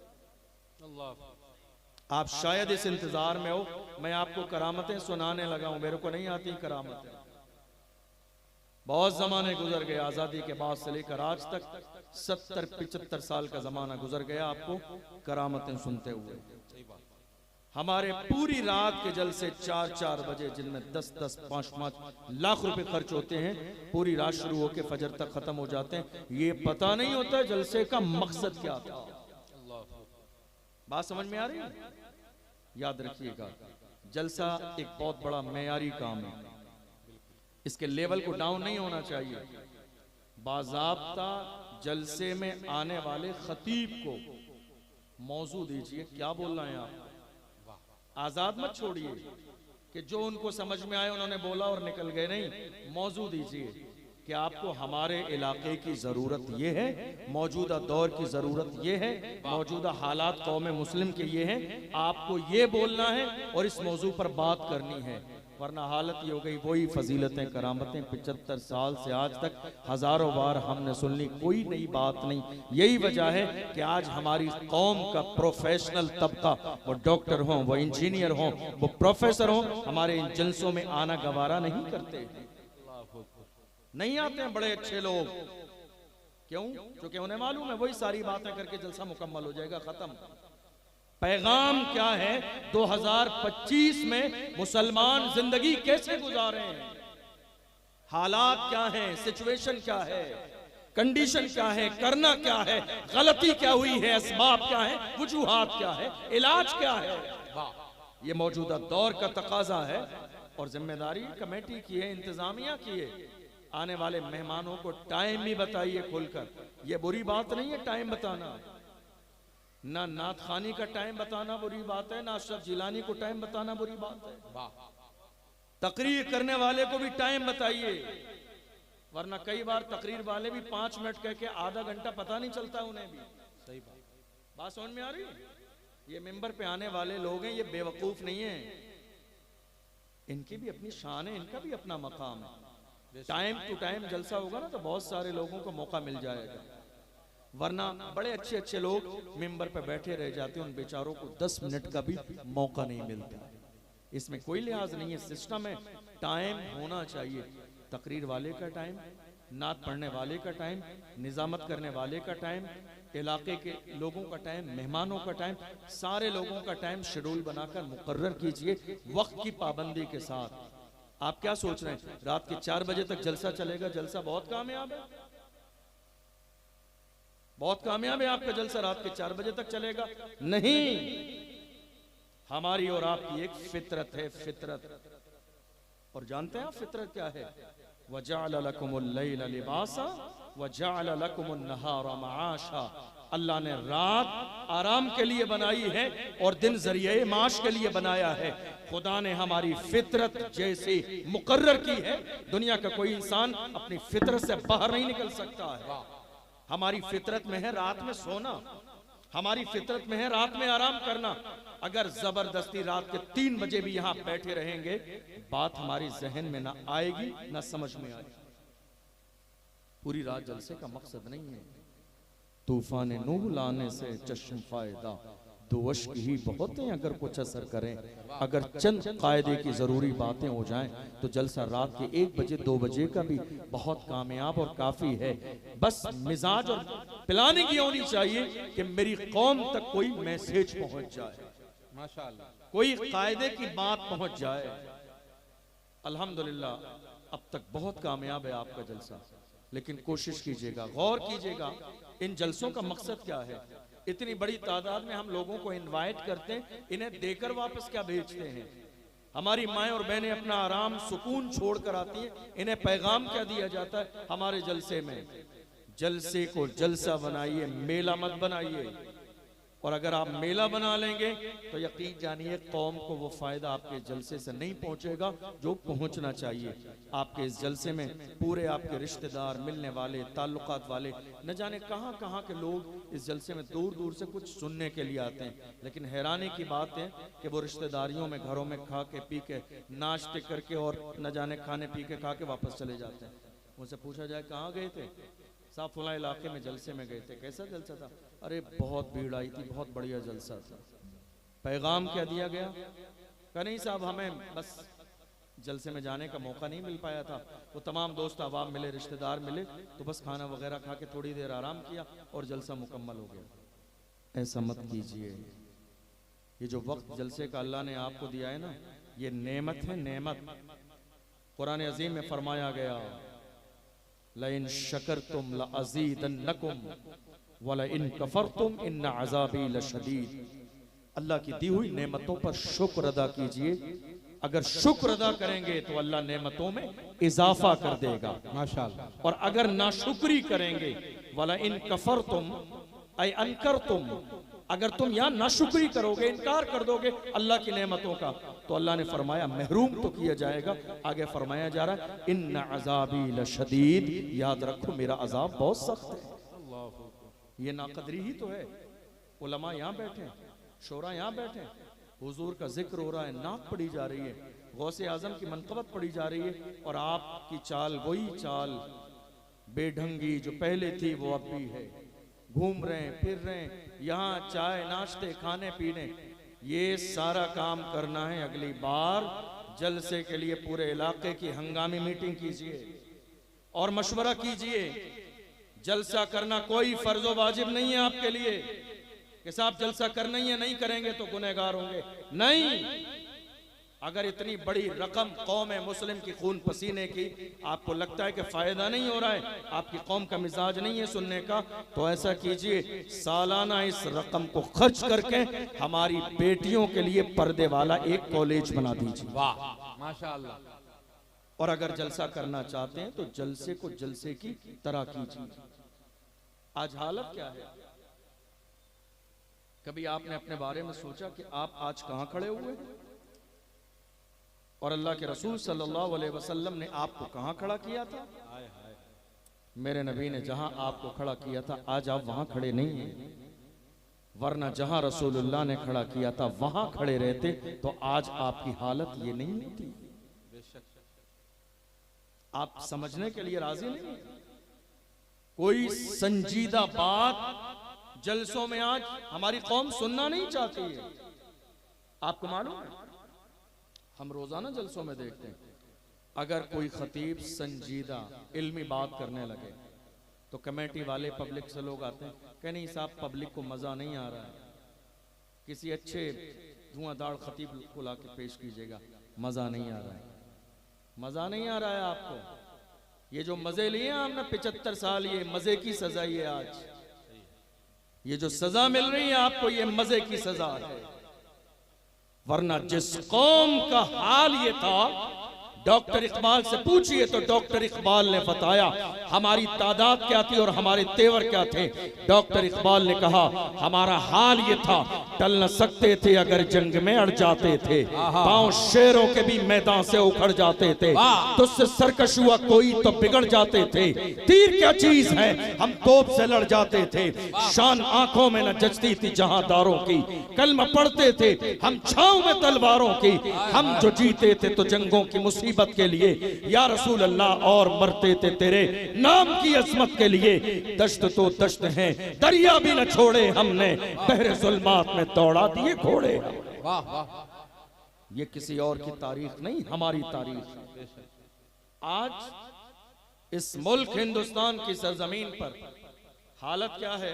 आप शायद इस इंतजार में हो मैं आपको करामतें सुनाने लगा हूं, मेरे को नहीं आती करामतें। बहुत जमाने गुजर गए, आजादी के बाद से लेकर आज तक 70-75 साल का जमाना गुजर गया आपको करामतें सुनते हुए। हमारे पूरी रात के जलसे 4-4 बजे, जिनमें 10-10, 5-5 लाख रुपए खर्च होते हैं, पूरी रात शुरू होकर फजर तक खत्म हो जाते हैं। ये पता नहीं होता जलसे का मकसद क्या था। बात समझ में आ रही है? याद रखिएगा, जलसा एक बहुत बड़ा मेयारी काम है, इसके लेवल को डाउन नहीं होना चाहिए। बाज़ाब्ता जलसे में आने वाले खतीब को मौजू दीजिए, क्या बोल रहे हैं आप, आजाद मत छोड़िए कि जो उनको समझ में आए उन्होंने बोला और निकल गए, नहीं, मौजू दीजिए कि आपको हमारे इलाके की जरूरत ये है, मौजूदा दौर की जरूरत ये है, मौजूदा हालात कौम मुस्लिम के ये हैं, आपको ये बोलना है और इस मौजू पर बात करनी है। वरना हालत ये हो गई, वही फजीलतें करामतें 75 साल से आज तक हजारों बार हमने सुन ली, कोई नई बात नहीं। यही वजह है कि आज हमारी कौम का प्रोफेशनल तबका, वो डॉक्टर हों, वो इंजीनियर हों, वो प्रोफेसर हों, हमारे इन जलसों में आना गवारा नहीं करते, नहीं आते हैं बड़े अच्छे लोग। क्यों? क्योंकि उन्हें मालूम है वही सारी बातें करके जलसा मुकम्मल हो जाएगा, खत्म। पैगाम क्या है, 2025 में मुसलमान जिंदगी कैसे गुजारे हैं, हालात क्या हैं, सिचुएशन क्या है, कंडीशन क्या है, करना क्या है, गलती क्या हुई है, असबाब क्या है, वजूहात क्या है, इलाज क्या है। ये मौजूदा दौर का तकाजा है और जिम्मेदारी कमेटी की है, इंतजामिया की है। आने वाले मेहमानों को टाइम भी बताइए खुलकर, यह बुरी बात नहीं है टाइम बताना, ना नात खानी का टाइम बताना बुरी बात है, ना अशरफ जिलानी को टाइम बताना बुरी बात है। तकरीर करने वाले को भी टाइम बताइए, वरना कई बार तकरीर वाले भी 5 मिनट कह के आधा घंटा पता नहीं चलता उन्हें भी। सही बात समझ में आ रही है? ये मेंबर पे आने वाले लोग हैं, ये बेवकूफ नहीं है, इनकी भी अपनी शान है, इनका भी अपना मकाम है। टाइम टू टाइम जलसा होगा ना तो बहुत सारे लोगों को मौका मिल जाएगा, वरना बड़े अच्छे अच्छे लोग मेंबर पे बैठे रह जाते हैं, उन बेचारों को 10 मिनट का भी मौका नहीं मिलता। इसमें कोई लिहाज नहीं है, सिस्टम है, टाइम होना चाहिए। तकरीर वाले का टाइम, नात पढ़ने वाले का टाइम, निजामत करने वाले का टाइम, इलाके के लोगों का टाइम, मेहमानों का टाइम, सारे लोगों का टाइम शेड्यूल बनाकर मुकर्रर कीजिए वक्त की पाबंदी के साथ। आप क्या सोच रहे हैं रात के 4 बजे तक जलसा चलेगा? जलसा बहुत कामयाब है, बहुत कामयाब है आपका जलसा, रात के 4 बजे तक चलेगा नहीं। हमारी और आपकी एक फितरत है, फितरत। और जानते हैं आप फितरत क्या है? वजअल लकुमुल लैला लिबासा वजअल लकुमुन नहारा मआशा। अल्लाह ने रात आराम के लिए बनाई है और दिन जरिए माश के लिए बनाया है। खुदा ने हमारी फितरत जैसे मुकर्रर की है, दुनिया का कोई इंसान अपनी फितरत से बाहर नहीं निकल सकता है। हमारी फितरत में है रात में सोना, हमारी फितरत में है रात में आराम करना। अगर जबरदस्ती रात के 3 बजे भी यहां बैठे रहेंगे, बात हमारी जहन में ना आएगी ना समझ में आएगी। पूरी रात जलसे का मकसद नहीं है तूफान नूह लाने से चश्म फायदा, 2 अश्क ही बहुत हैं अगर कुछ असर करें। अगर चंद कायदे की जरूरी बातें हो जाएं तो जलसा रात के 1 बजे 2 बजे का भी बहुत कामयाब और काफी है। बस मिजाज और प्लानिंग ये होनी चाहिए कि मेरी कौम तक कोई मैसेज पहुंच जाए, माशाअल्लाह, कोई कायदे की बात पहुंच जाए। अल्हम्दुलिल्लाह अब तक बहुत कामयाब है आपका जलसा, लेकिन कोशिश कीजिएगा, गौर कीजिएगा इन जलसों का मकसद क्या है। इतनी बड़ी तादाद में हम लोगों को इनवाइट करते हैं, इन्हें देकर वापस क्या भेजते हैं। हमारी माएँ और बहनें अपना आराम सुकून छोड़कर आती हैं, इन्हें पैगाम क्या दिया जाता है हमारे जलसे में? जलसे को जलसा बनाइए, मेला मत बनाइए। और अगर आप मेला बना लेंगे तो यकीन जानिए कौम को वो फायदा आपके जलसे से नहीं पहुंचेगा जो पहुंचना चाहिए। आपके इस जलसे में पूरे आपके रिश्तेदार, मिलने वाले, ताल्लुकात वाले, न जाने कहां कहां के लोग इस जलसे में दूर दूर से कुछ सुनने के लिए आते हैं। लेकिन हैरानी की बात है कि वो रिश्तेदारियों में, घरों में खा के पी के, नाश्ते करके और न जाने खाने पी के खा के वापस चले जाते हैं। उनसे पूछा जाए कहाँ गए थे, साहब फला इलाके में जलसे में गए थे। कैसा जलसा था? अरे बहुत भीड़ आई थी, बहुत बढ़िया जलसा था। पैगाम क्या दिया गया? कहा नहीं साहब हमें बस जलसे में जाने का मौका नहीं मिल पाया था। वो तमाम दोस्त अहबाब मिले, रिश्तेदार मिले, तो बस खाना वगैरह खा के थोड़ी देर आराम किया और जलसा मुकम्मल हो गया। ऐसा मत कीजिए। ये जो वक्त जलसे का अल्लाह ने आपको दिया है ना, ये नेमत है, नेमत। कुरान अजीम में फरमाया गया लइन शकरतुम लअज़ीदन्नकुम वलइन कफरतुम इन्न अज़ाबी लशदीद। अल्लाह की दी हुई नेमतों पर शुक्र अदा कीजिए। अगर शुक्र अदा करेंगे तो अल्लाह नेमतों में इजाफा कर देगा, माशाअल्लाह। और अगर नाशुक्री करेंगे, वलइन कफरतुम ऐ अनकरतुम, अगर तुम यहां नाशुक्री करोगे, इनकार कर दोगे अल्लाह की नेमतों का, तो अल्लाह ने फरमाया महरूम तो किया जाएगा। आगे फरमाया जा रहा है इन्न अज़ाबी लशदीद, याद रखो मेरा अजाब बहुत सख्त है। ये नाकदरी ही तो है। उलमा यहाँ बैठे, शोरा यहाँ बैठे, हुजूर का जिक्र हो रहा है, नाक पड़ी जा रही है, गौसे आजम की मनक़बत पड़ी जा रही है, और आपकी चाल वही चाल बेढंगी जो पहले थी वो अब भी है। घूम रहे हैं, फिर रहे हैं, यहाँ चाय नाश्ते खाने पीने, ये सारा काम करना है। अगली बार जलसे के लिए पूरे इलाके की हंगामी मीटिंग कीजिए और मशवरा कीजिए। जलसा करना कोई फर्जो वाजिब नहीं है आपके लिए कि साहब जलसा करना ही है, नहीं करेंगे तो गुनहगार होंगे। नहीं, अगर इतनी बड़ी रकम कौम मुस्लिम की खून पसीने की आपको लगता है कि फायदा नहीं हो रहा है, आपकी कौम का मिजाज नहीं है सुनने का, तो ऐसा कीजिए सालाना इस रकम को खर्च करके हमारी बेटियों के लिए पर्दे वाला एक कॉलेज बना दीजिए। वाह माशाअल्लाह। और अगर जलसा करना चाहते हैं तो जलसे को जलसे की तरह कीजिए। आज हालत क्या है? कभी आपने अपने बारे में सोचा कि आप आज कहां खड़े हुए और अल्लाह के रसूल सल्लल्लाहु अलैहि वसल्लम ने आपको कहां खड़ा किया था? मेरे नबी ने जहां आपको खड़ा किया था आज आप वहां खड़े नहीं हैं, वरना जहां रसूलुल्लाह ने खड़ा किया था वहां खड़े रहते तो आज आपकी हालत ये नहीं होती। आप समझने के लिए राजी नहीं? कोई संजीदा बात जलसों में आज हमारी कौम सुनना नहीं चाहती है। आपको मालूम है, हम रोजाना जलसों में देखते हैं, अगर कोई खतीब संजीदा इल्मी बात करने लगे तो कमेटी वाले, पब्लिक से लोग आते हैं, कह नहीं साहब पब्लिक को मजा नहीं आ रहा है, किसी अच्छे धुआंधार खतीब को ला के पेश कीजिएगा। मजा नहीं आ रहा है, मजा नहीं आ रहा है आपको। ये जो मजे लिए हमने 75 साल, ये मजे की सजा ही है। आज ये जो सजा मिल रही है आपको, ये मजे की सजा है। वरना जिस कौम का हाल ये था, डॉक्टर इकबाल से पूछिए तो डॉक्टर इकबाल ने बताया हमारी तादाद क्या थी और हमारे तेवर क्या थे। डॉक्टर इकबाल ने कहा हमारा हाल ये था, टल न सकते थे अगर जंग में अड़ जाते थे, पांव शेरों के भी मैदान से उखड़ जाते थे, तुझसे सरकश हुआ कोई तो बिगड़ जाते थे, तीर क्या चीज है हम तोप से लड़ जाते थे, शान आंखों में न जचती थी जहांदारों की, कलमा पढ़ते थे हम छांव में तलवारों की, हम जो जीते थे तो जंगों की मुसीबत के लिए या रसूल अल्लाह, और मरते थे तेरे नाम की अजमत के लिए। दश्त तो दश्त है दरिया भी न छोड़े हमने, बहरे जुल्मात में दौड़ा दिए घोड़े। वाह वाह, ये किसी और की तारीख नहीं, हमारी तारीख। आज इस मुल्क हिंदुस्तान की सरजमीन पर हालत क्या है,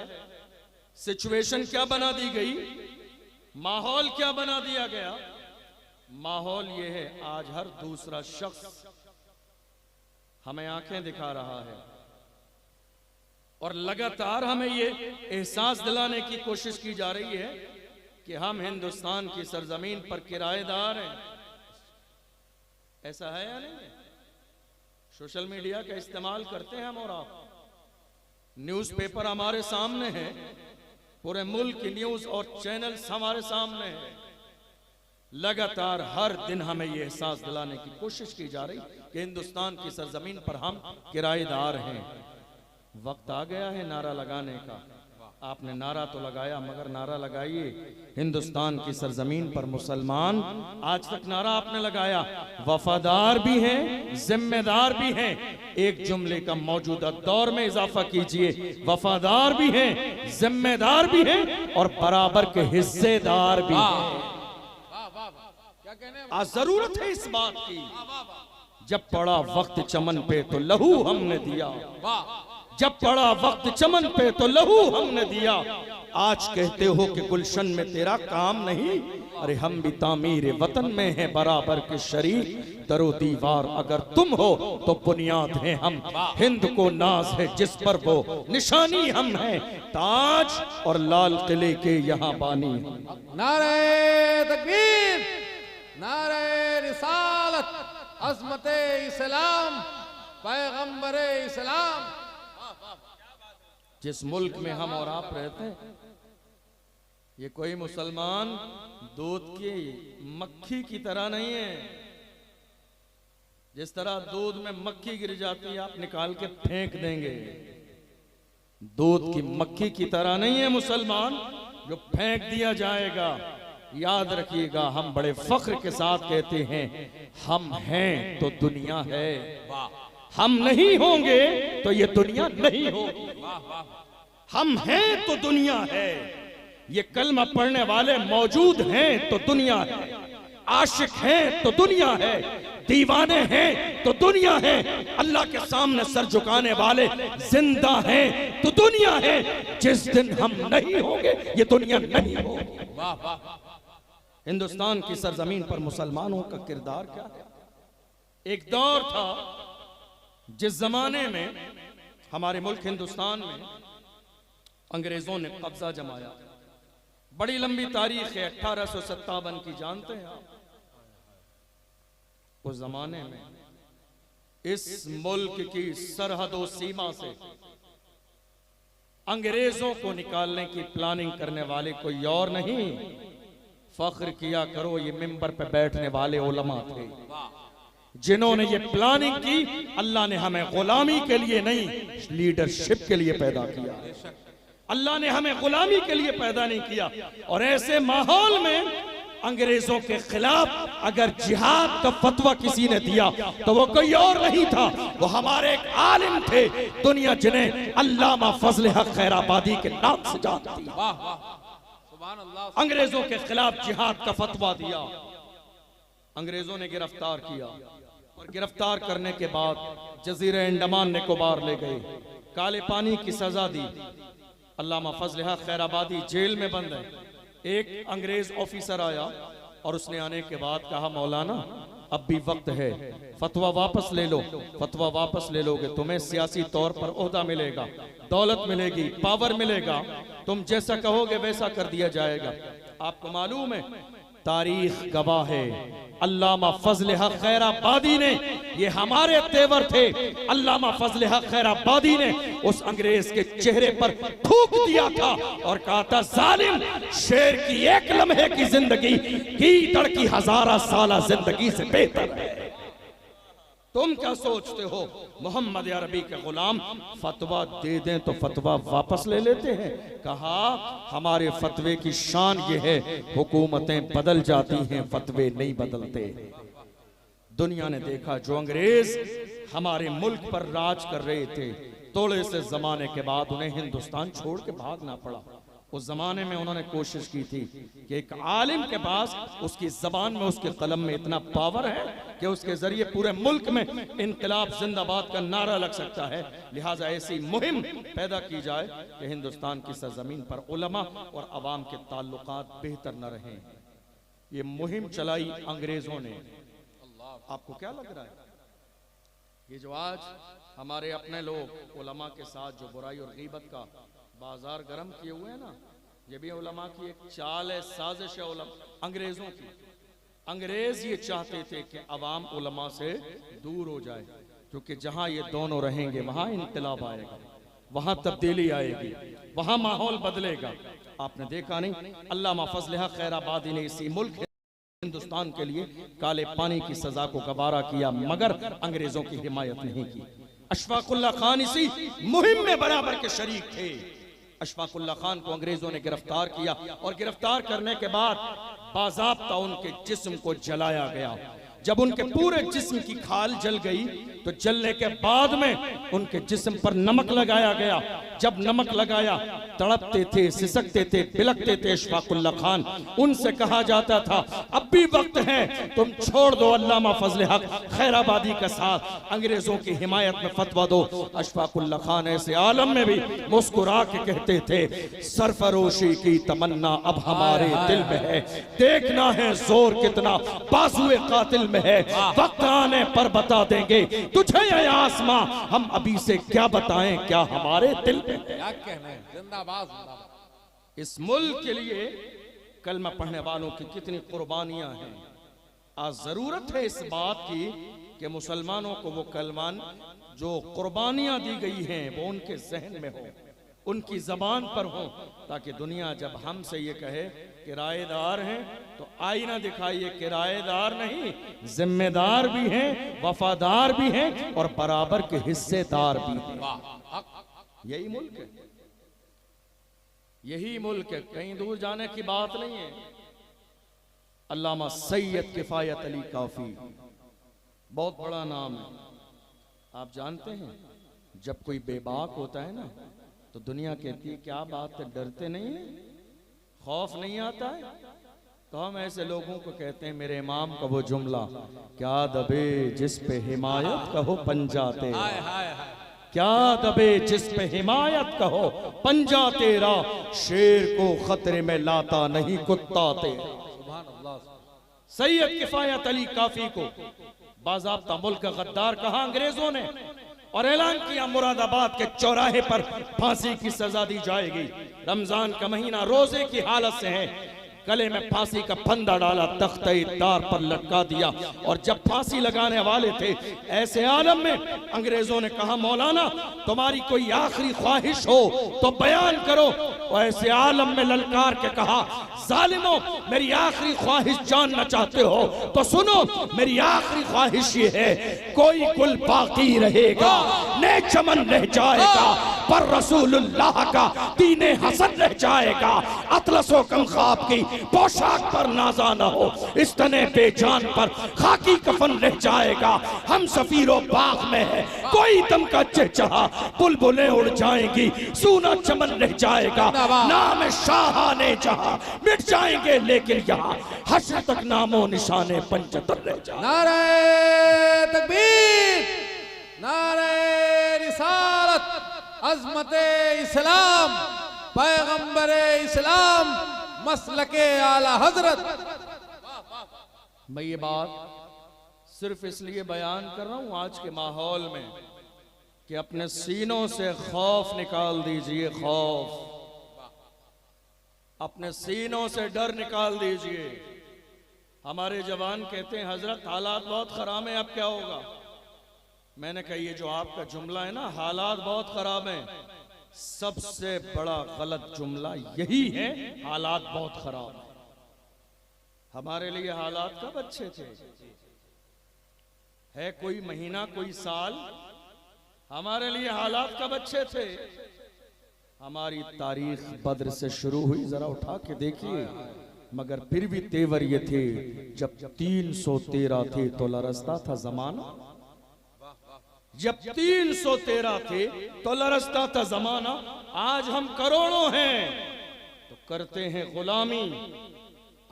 सिचुएशन क्या बना दी गई, माहौल क्या बना दिया गया। माहौल ये है आज हर दूसरा शख्स हमें आंखें दिखा रहा है और लगातार हमें ये एहसास दिलाने की कोशिश की जा रही है कि हम हिंदुस्तान की सरजमीन पर किराएदार हैं। ऐसा है या नहीं? सोशल मीडिया का इस्तेमाल करते हैं हम और आप, न्यूज़पेपर हमारे सामने है, पूरे मुल्क की न्यूज और चैनल्स हमारे सामने है। लगातार हर दिन हमें यह एहसास दिलाने की कोशिश की जा रही कि हिंदुस्तान की सरजमीन पर हम किराएदार हैं। वक्त आ गया है नारा लगाने का। आपने नारा तो लगाया, मगर नारा लगाइए हिंदुस्तान की सरजमीन पर मुसलमान। आज तक नारा आपने लगाया, वफादार भी हैं, जिम्मेदार भी हैं। एक जुमले का मौजूदा दौर में इजाफा कीजिए, वफादार भी हैं, जिम्मेदार भी हैं और बराबर के हिस्सेदार भी हैं। क्या कहने हैं? आज जरूरत है इस बात की। जब पड़ा वक्त चमन पे तो लहू हमने दिया, वाह जब पड़ा वक्त चमन पे तो लहू हमने दिया। आज कहते हो कि गुलशन में तेरा काम नहीं, अरे हम भी तामीर वतन में हैं बराबर के शरीक। दरो दीवार अगर तुम हो तो बुनियाद है हम, हिंद को नाज है जिस पर वो निशानी हम हैं, ताज और लाल किले के यहाँ बानी हम। नारे तकबीर, नारे रिसालत, अज़मते इस्लाम, पैगंबरे इस्लाम। जिस मुल्क में हम और आप रहते हैं, ये कोई मुसलमान दूध की मक्खी की तरह नहीं है। जिस तरह दूध में मक्खी गिर जाती है आप निकाल के फेंक देंगे, दूध की मक्खी की तरह नहीं है मुसलमान जो फेंक दिया जाएगा। याद रखिएगा, हम बड़े फख्र के साथ कहते हैं, हम हैं तो दुनिया है, हम नहीं होंगे तो ये दुनिया नहीं होगी। हम हैं तो दुनिया है। ये कलमा पढ़ने वाले मौजूद हैं तो दुनिया है, आशिक हैं तो दुनिया है, दीवाने हैं तो दुनिया है, अल्लाह के सामने सर झुकाने वाले जिंदा हैं तो दुनिया है। जिस दिन हम नहीं होंगे ये दुनिया नहीं होगी। हिंदुस्तान की सरजमीन पर मुसलमानों का किरदार क्या है? एक दौर था जिस जमाने में हमारे मुल्क हिंदुस्तान में अंग्रेजों ने कब्जा जमाया। बड़ी लंबी तारीख है, 1857 की जानते हैं आप। उस जमाने में इस मुल्क की सरहदों सीमा से अंग्रेजों को निकालने की प्लानिंग करने वाले कोई और नहीं, फख्र किया करो ये मिंबर पे बैठने वाले उलमा थे जिन्होंने ये प्लानिंग की। अल्लाह ने हमें गुलामी के लिए नहीं, लीडरशिप के लिए पैदा किया। अल्लाह ने हमें गुलामी के लिए पैदा नहीं किया। और ऐसे माहौल में अंग्रेजों के खिलाफ अगर जिहाद का फतवा किसी ने दिया तो वो कोई और नहीं था, वो हमारे एक आलिम थे दुनिया जिन्हें अल्लामा फजल हक खैराबादी के नाम से जानती है। सुभान अल्लाह। अंग्रेजों के खिलाफ जिहाद का फतवा दिया, अंग्रेजों ने गिरफ्तार किया और गिरफ्तार करने के बाद जजीरे अंडमान निकोबार ले गए, काले पानी की सजा दी। अल्लामा फजल हक खैराबादी जेल में बंद है। एक अंग्रेज ऑफिसर आया और उसने आने के बाद कहा, मौलाना अब भी वक्त है, फतवा वापस ले लो। फतवा वापस ले लोगे तुम्हें सियासी तौर पर ओहदा मिलेगा, दौलत मिलेगी, पावर मिलेगा, तुम जैसा कहोगे वैसा कर दिया जाएगा। आपको मालूम है, तारीख गवाह है, अल्लामा फजल हक खैराबादी ने, ये हमारे तेवर थे, अल्लामा फजल हक खैराबादी ने उस अंग्रेज के चेहरे पर थूक दिया था और कहा था, जालिम, शेर की एक लम्हे की जिंदगी गीदड़ की 1000 साला जिंदगी से बेहतर है। तुम क्या सोचते हो मोहम्मद अरबी के गुलाम फतवा दे दें तो फतवा वापस ले लेते हैं? कहा, हमारे फतवे की शान ये है, हुकूमतें बदल जाती हैं, फतवे नहीं बदलते। दुनिया ने देखा, जो अंग्रेज हमारे मुल्क पर राज कर रहे थे, थोड़े से जमाने के बाद उन्हें हिंदुस्तान छोड़ के भागना पड़ा। उस जमाने में उन्होंने कोशिश की थी कि एक आलिम के पास उसकी जबान में, उसके कलम में इतना पावर है कि उसके जरिए पूरे मुल्क में इनकलाब जिंदाबाद का नारा लग सकता है। लिहाजा ऐसी मुहिम पैदा की जाए कि हिंदुस्तान की सरजमीन पर उलमा और अवाम के ताल्लुकात बेहतर न रहें। ये मुहिम चलाई अंग्रेजों ने। आपको क्या लग रहा है, ये जो आज हमारे अपने लोग उलमा के साथ जो बुराई और गीबत का बाजार गर्म किए हुए हैं ना, ये भी उलमा की एक चाल है, साजिश है अंग्रेजों की। अंग्रेज ये चाहते थे कि अवाम उलमा से दूर हो जाए, क्योंकि जहां ये दोनों रहेंगे वहां इनकलाब आएगा, वहां तब्दीली आएगी, वहां माहौल बदलेगा। आपने देखा नहीं, अल्लामा फजल हक खैराबादी ने इसी मुल्क हिंदुस्तान के लिए काले पानी की सजा को गवारा किया, मगर अंग्रेजों की हिमायत नहीं की। अशफाकुल्ला खान इसी मुहिम में बराबर के शरीक थे। अशफाकुल्ला खान को अंग्रेजों ने गिरफ्तार किया और गिरफ्तार करने के बाद बाज़ाब्ता उनके जिस्म को जलाया गया। जब उनके पूरे जिस्म की खाल जल गई तो जलने के बाद में उनके जिस्म पर नमक लगाया गया। जब नमक लगाया, तड़पते थे, सिसकते थे, बिलकते थे अशफाकुल्ला खान। उनसे कहा जाता था अब भी वक्त है, तुम छोड़ दो अल्लामा फजल हक खैराबादी का साथ, अंग्रेजों की हिमायत में फतवा दो। अशफाकुल्ला खान ऐसे आलम में भी मुस्कुरा के कहते थे सरफरोशी की तमन्ना अब हमारे दिल में है, देखना है जोर कितना बाजुए कातिल में है, वक्त आने पर बता देंगे तुझे ये आसमां, हम अभी से क्या बताएं क्या हमारे दिल में है। क्या कहना है, जिंदाबाद जिंदाबाद। इस मुल्क के लिए कलमा पढ़ने वालों की कितनी कुर्बानियां हैं। आज जरूरत है इस बात की कि मुसलमानों को वो कलमान जो कुर्बानियां दी गई हैं वो उनके जहन में हो, उनकी जबान पर हो, ताकि दुनिया जब हमसे ये कहे किराएदार हैं तो आईना दिखाइए किराएदार नहीं, जिम्मेदार भी हैं, वफादार भी हैं और बराबर के हिस्सेदार भी हैं। यही मुल्क है, यही मुल्क है, कहीं दूर जाने की बात नहीं है। अल्लामा सैयद किफायत अली काफी बहुत बड़ा नाम है। आप जानते हैं जब कोई बेबाक होता है ना तो दुनिया कहती है क्या बात है, डरते नहीं है, खौफ नहीं आता है। तो हम ऐसे लोगों को कहते हैं मेरे इमाम का वो जुमला, क्या दबे जिस पे हिमायत कहो पंजाते, क्या दबे जिस पे हिमायत कहो पंजा तेरा, शेर को खतरे में लाता नहीं कुत्ता तेरा। सैयद किफायत अली काफी को बाज़ाब्ता मुल्क का गद्दार कहा अंग्रेजों ने और ऐलान किया मुरादाबाद के चौराहे पर फांसी की सजा दी जाएगी। रमजान का महीना रोजे की हालत से है, गले में फांसी का फंदा डाला, तख्ते तार पर लटका दिया और जब फांसी लगाने वाले थे ऐसे आलम में अंग्रेजों ने कहा मौलाना तुम्हारी कोई आखिरी ख्वाहिश हो तो बयान करो। और ऐसे आलम में ललकार के कहा जालिमों मेरी आखिरी ख्वाहिश जानना चाहते हो तो सुनो, मेरी आखिरी ख्वाहिश ये है कोई गुल बाकी रहेगा, ने चमन रह जाएगा, पर रसूलुल्लाह का दीने हसन रह जाएगा, अतलसो कम ख्वाब की पोशाक पर नाजा न हो, इस तने बेजान पर खाकी कफन रह जाएगा, हम सफीरो बाग में है कोई दम का चहचहा, बुलबुलें उड़ जाएंगी, सूना चमन रह जाएगा, नाम शाहाने जहां मिट जाएंगे लेकिन यहाँ हश्र तक नामो निशाने पंचतर रह जाएंगे। नारे तकबीर, नारे रिसालत, अज़मते इस्लाम, पैगंबरे इस्लाम, मसलके आला हजरत। मैं ये बात सिर्फ इसलिए बयान कर रहा हूं आज के माहौल में कि अपने सीनों से खौफ निकाल दीजिए, खौफ अपने सीनों से डर निकाल दीजिए। हमारे जवान कहते हैं हजरत हालात बहुत खराब हैं, अब क्या होगा। मैंने कहा ये जो आपका जुमला है ना हालात बहुत खराब हैं, सबसे बड़ा गलत जुमला यही है, हालात बहुत खराब है। हमारे लिए हालात कब अच्छे थे, है कोई महीना कोई साल, हमारे लिए हालात कब अच्छे थे। हमारी तारीख बद्र से शुरू हुई, जरा उठा के देखिए, मगर फिर भी तेवर ये थे जब 313 थे तो लरसता था जमाना, जब 313 थे तो लरसता था जमाना। आज हम करोड़ों हैं तो करते हैं गुलामी।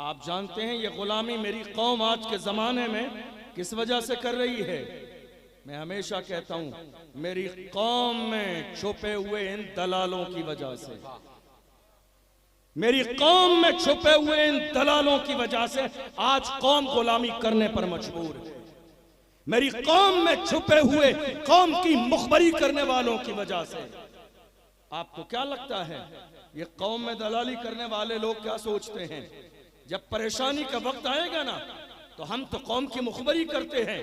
आप जानते हैं ये गुलामी मेरी कौम आज के जमाने में किस वजह से कर रही है। मैं हमेशा कहता हूं मेरी कौम में छुपे हुए इन दलालों की वजह से, मेरी कौम में छुपे हुए इन दलालों की वजह से आज कौम गुलामी करने पर मजबूर है। मेरी कौम में छुपे हुए कौम की मुखबरी करने वालों की वजह से। आपको क्या लगता है ये कौम में दलाली करने वाले लोग क्या सोचते हैं, जब परेशानी का वक्त आएगा ना तो हम तो कौम की मुखबरी करते हैं,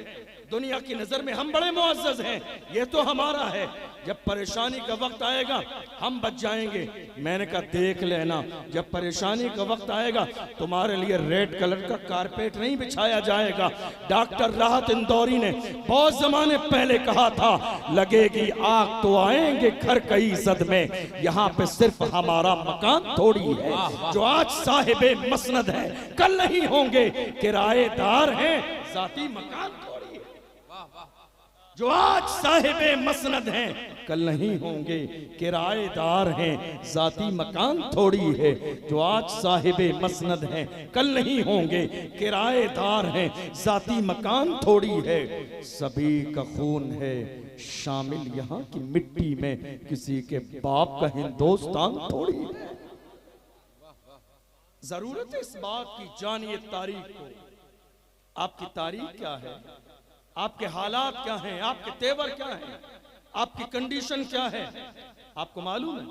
दुनिया की नजर में हम बड़े मुअज़्ज़ज़ हैं, ये तो हमारा है। जब परेशानी का वक्त आएगा हम बच जाएंगे। मैंने कहा देख लेना, जब परेशानी का वक्त आएगा तुम्हारे लिए रेड कलर का कारपेट नहीं बिछाया जाएगा। डॉक्टर राहत इंदौरी ने बहुत जमाने पहले कहा था, लगेगी आग तो आएंगे घर कई जद में, यहाँ पे सिर्फ हमारा मकान थोड़ी है। जो आज साहिबे मसनद है कल नहीं होंगे, किराएदार हैं जाती मकान थोड़ी है। जो आज साहिबे मसनद हैं कल नहीं होंगे, किराएदार हैं जाती मकान थोड़ी है। जो आज साहिबे मसनद हैं कल नहीं होंगे, किराएदार हैं जाती मकान थोड़ी है। सभी का खून है शामिल यहाँ की मिट्टी में, किसी के बाप का हिंदुस्तान थोड़ी है। जरूरत है इस बात की जानिए तारीख को, आपकी तारीख क्या है, आपके हालात क्या हैं, आपके तेवर क्या हैं, आपकी कंडीशन क्या है। आपको मालूम है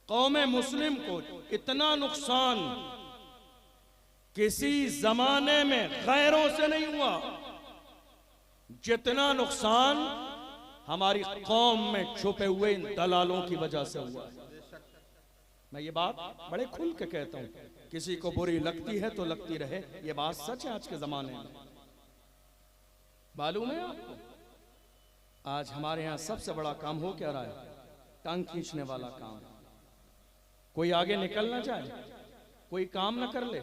कौमे मुस्लिम को इतना नुकसान किसी जमाने में गैरों से नहीं हुआ जितना नुकसान हमारी कौम में छुपे हुए इन दलालों की वजह से हुआ है। मैं ये बात बड़े खुल के कहता हूं, किसी को बुरी लगती है तो लगती रहे, ये बात सच है। आज के जमाने में मालूम है आपको, आज हमारे यहां सबसे बड़ा काम हो क्या रहा है, टांग खींचने वाला काम। कोई आगे निकल ना जाए, कोई काम ना कर ले,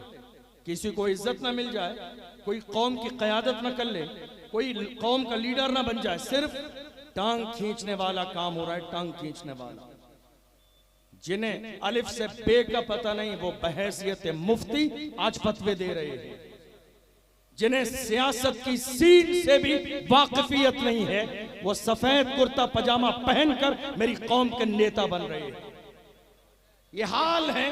किसी को इज्जत ना मिल जाए, कोई कौम की क़यादत ना कर ले, कोई कौम का लीडर ना बन जाए, सिर्फ टांग खींचने वाला काम हो रहा है। टांग खींचने वाला, जिन्हें अलिफ से बे का पता नहीं वो बहैसियत मुफ्ती आज फतवे दे रहे हैं। जिन्हें सियासत की सीट से भी वाकिफियत नहीं है वो सफेद कुर्ता पजामा पहनकर मेरी कौम के नेता बन रहे हैं। ये हाल है,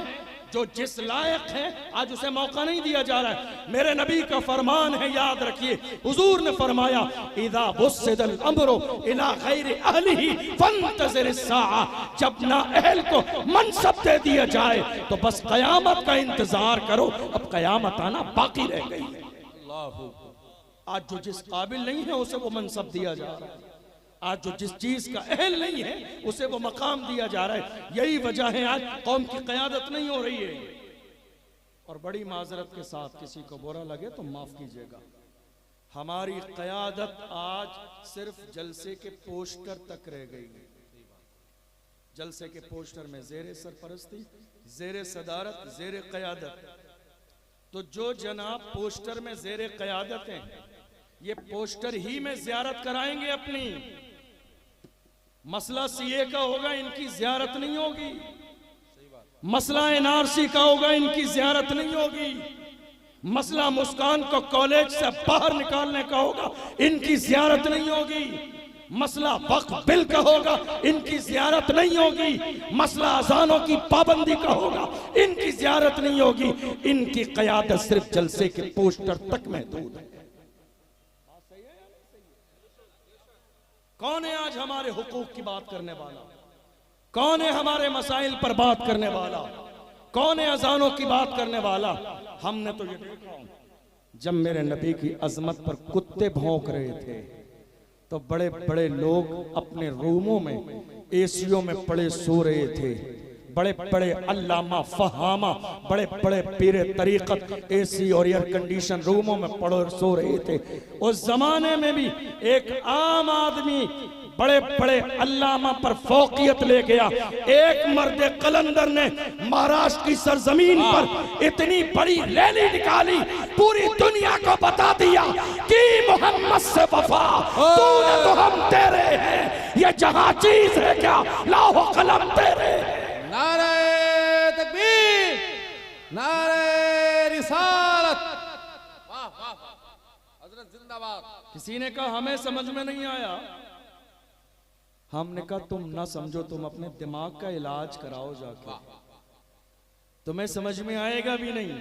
जो जिस लायक है आज उसे मौका नहीं दिया जा रहा है। मेरे नबी का फरमान है, याद रखिए, हुजूर ने फरमाया, इदा वुस्सिदल अम्रो इला गैरि अहलिही फंतज़िर अस्साआ, जब ना अहल को मनसब दे दिया जाए तो बस कयामत का इंतजार करो। अब कयामत आना बाकी रह गई है। आज जो जिस काबिल नहीं है उसे वो मनसब दिया जा रहा है, आज जो जिस चीज का अहल नहीं है उसे वो मकाम दिया जा रहा है। यही वजह है आज कौम की क़यादत नहीं हो रही है। और बड़ी माजरत के साथ किसी को बुरा लगे तो माफ कीजिएगा, हमारी क़यादत आज सिर्फ जलसे के पोस्टर तक रह गई है। जलसे के पोस्टर में ज़ेरे सरपरस्ती, ज़ेरे सदारत, ज़ेरे क़यादत। तो जो जनाब पोस्टर में ज़ेरे क़यादत हैं, ये पोस्टर ही में ज़ियारत कराएंगे अपनी। मसला सीए का होगा, इनकी ज़ियारत नहीं होगी। मसला एनआरसी का होगा, इनकी ज़ियारत नहीं होगी। मसला मुस्कान को कॉलेज से बाहर निकालने का होगा, इनकी ज़ियारत नहीं होगी। मसला वक्फ बिल का होगा, इनकी ज़ियारत नहीं होगी। मसला अज़ानों की पाबंदी का होगा, इनकी ज़ियारत नहीं होगी। इनकी क़यादत सिर्फ जलसे के पोस्टर तक महदूद है। कौन है आज हमारे हुकूक की बात करने वाला, कौन है हमारे मसाइल पर बात करने वाला, कौन है अज़ानों की बात करने वाला। हमने तो ये देखा, जब मेरे नबी की अजमत पर कुत्ते भौंक रहे थे तो बड़े बड़े लोग अपने रूमों में एसियों में पड़े सो रहे थे। बड़े बड़े अल्लामा फहामा, बड़े बड़े पीरे तरीकत एसी और एयर कंडीशन रूमों में पड़े सो रहे थे। उस जमाने में भी एक आम आदमी बड़े बड़े अल्लामा पर फौकियत ले गया। एक मर्द कलंदर ने महाराष्ट्र की सरजमीन पर इतनी बड़ी रैली निकाली, पूरी दुनिया को बता दिया कि मोहम्मद से वफा तूने तो हम तेरे हैं, ये जहां चीज है क्या लाहो कलम तेरे। नारे तकबीर, नारे रिसालत, वाह वाह, हजरत जिंदाबाद। किसी ने कहा हमें समझ में नहीं आया, हमने कहा तुम ना समझो, तुम अपने दिमाग का इलाज कराओ जाके, तुम्हें समझ में आएगा भी नहीं,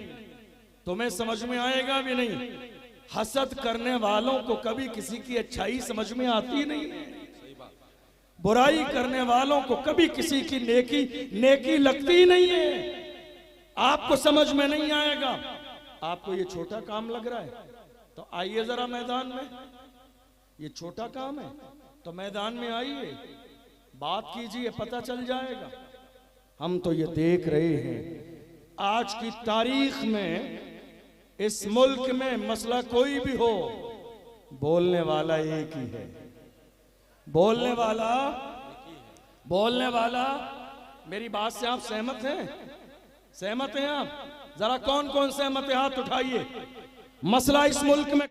तुम्हें समझ में आएगा भी नहीं। हसद करने वालों को कभी किसी की अच्छाई समझ में आती नहीं, बुराई करने वालों को कभी किसी की नेकी लगती नहीं है। आपको समझ में नहीं आएगा, आपको ये छोटा काम लग रहा है? तो आइए जरा मैदान में। ये छोटा काम है तो मैदान में आइए, बात कीजिए, पता चल जाएगा। हम तो ये देख रहे हैं आज की तारीख में, इस मुल्क में मसला कोई भी हो, बोलने वाला एक ही है। बोलने वाला मेरी बात से आप सहमत हैं? सहमत हैं आप? जरा कौन कौन सहमत है हाथ उठाइए। मसला इस मुल्क में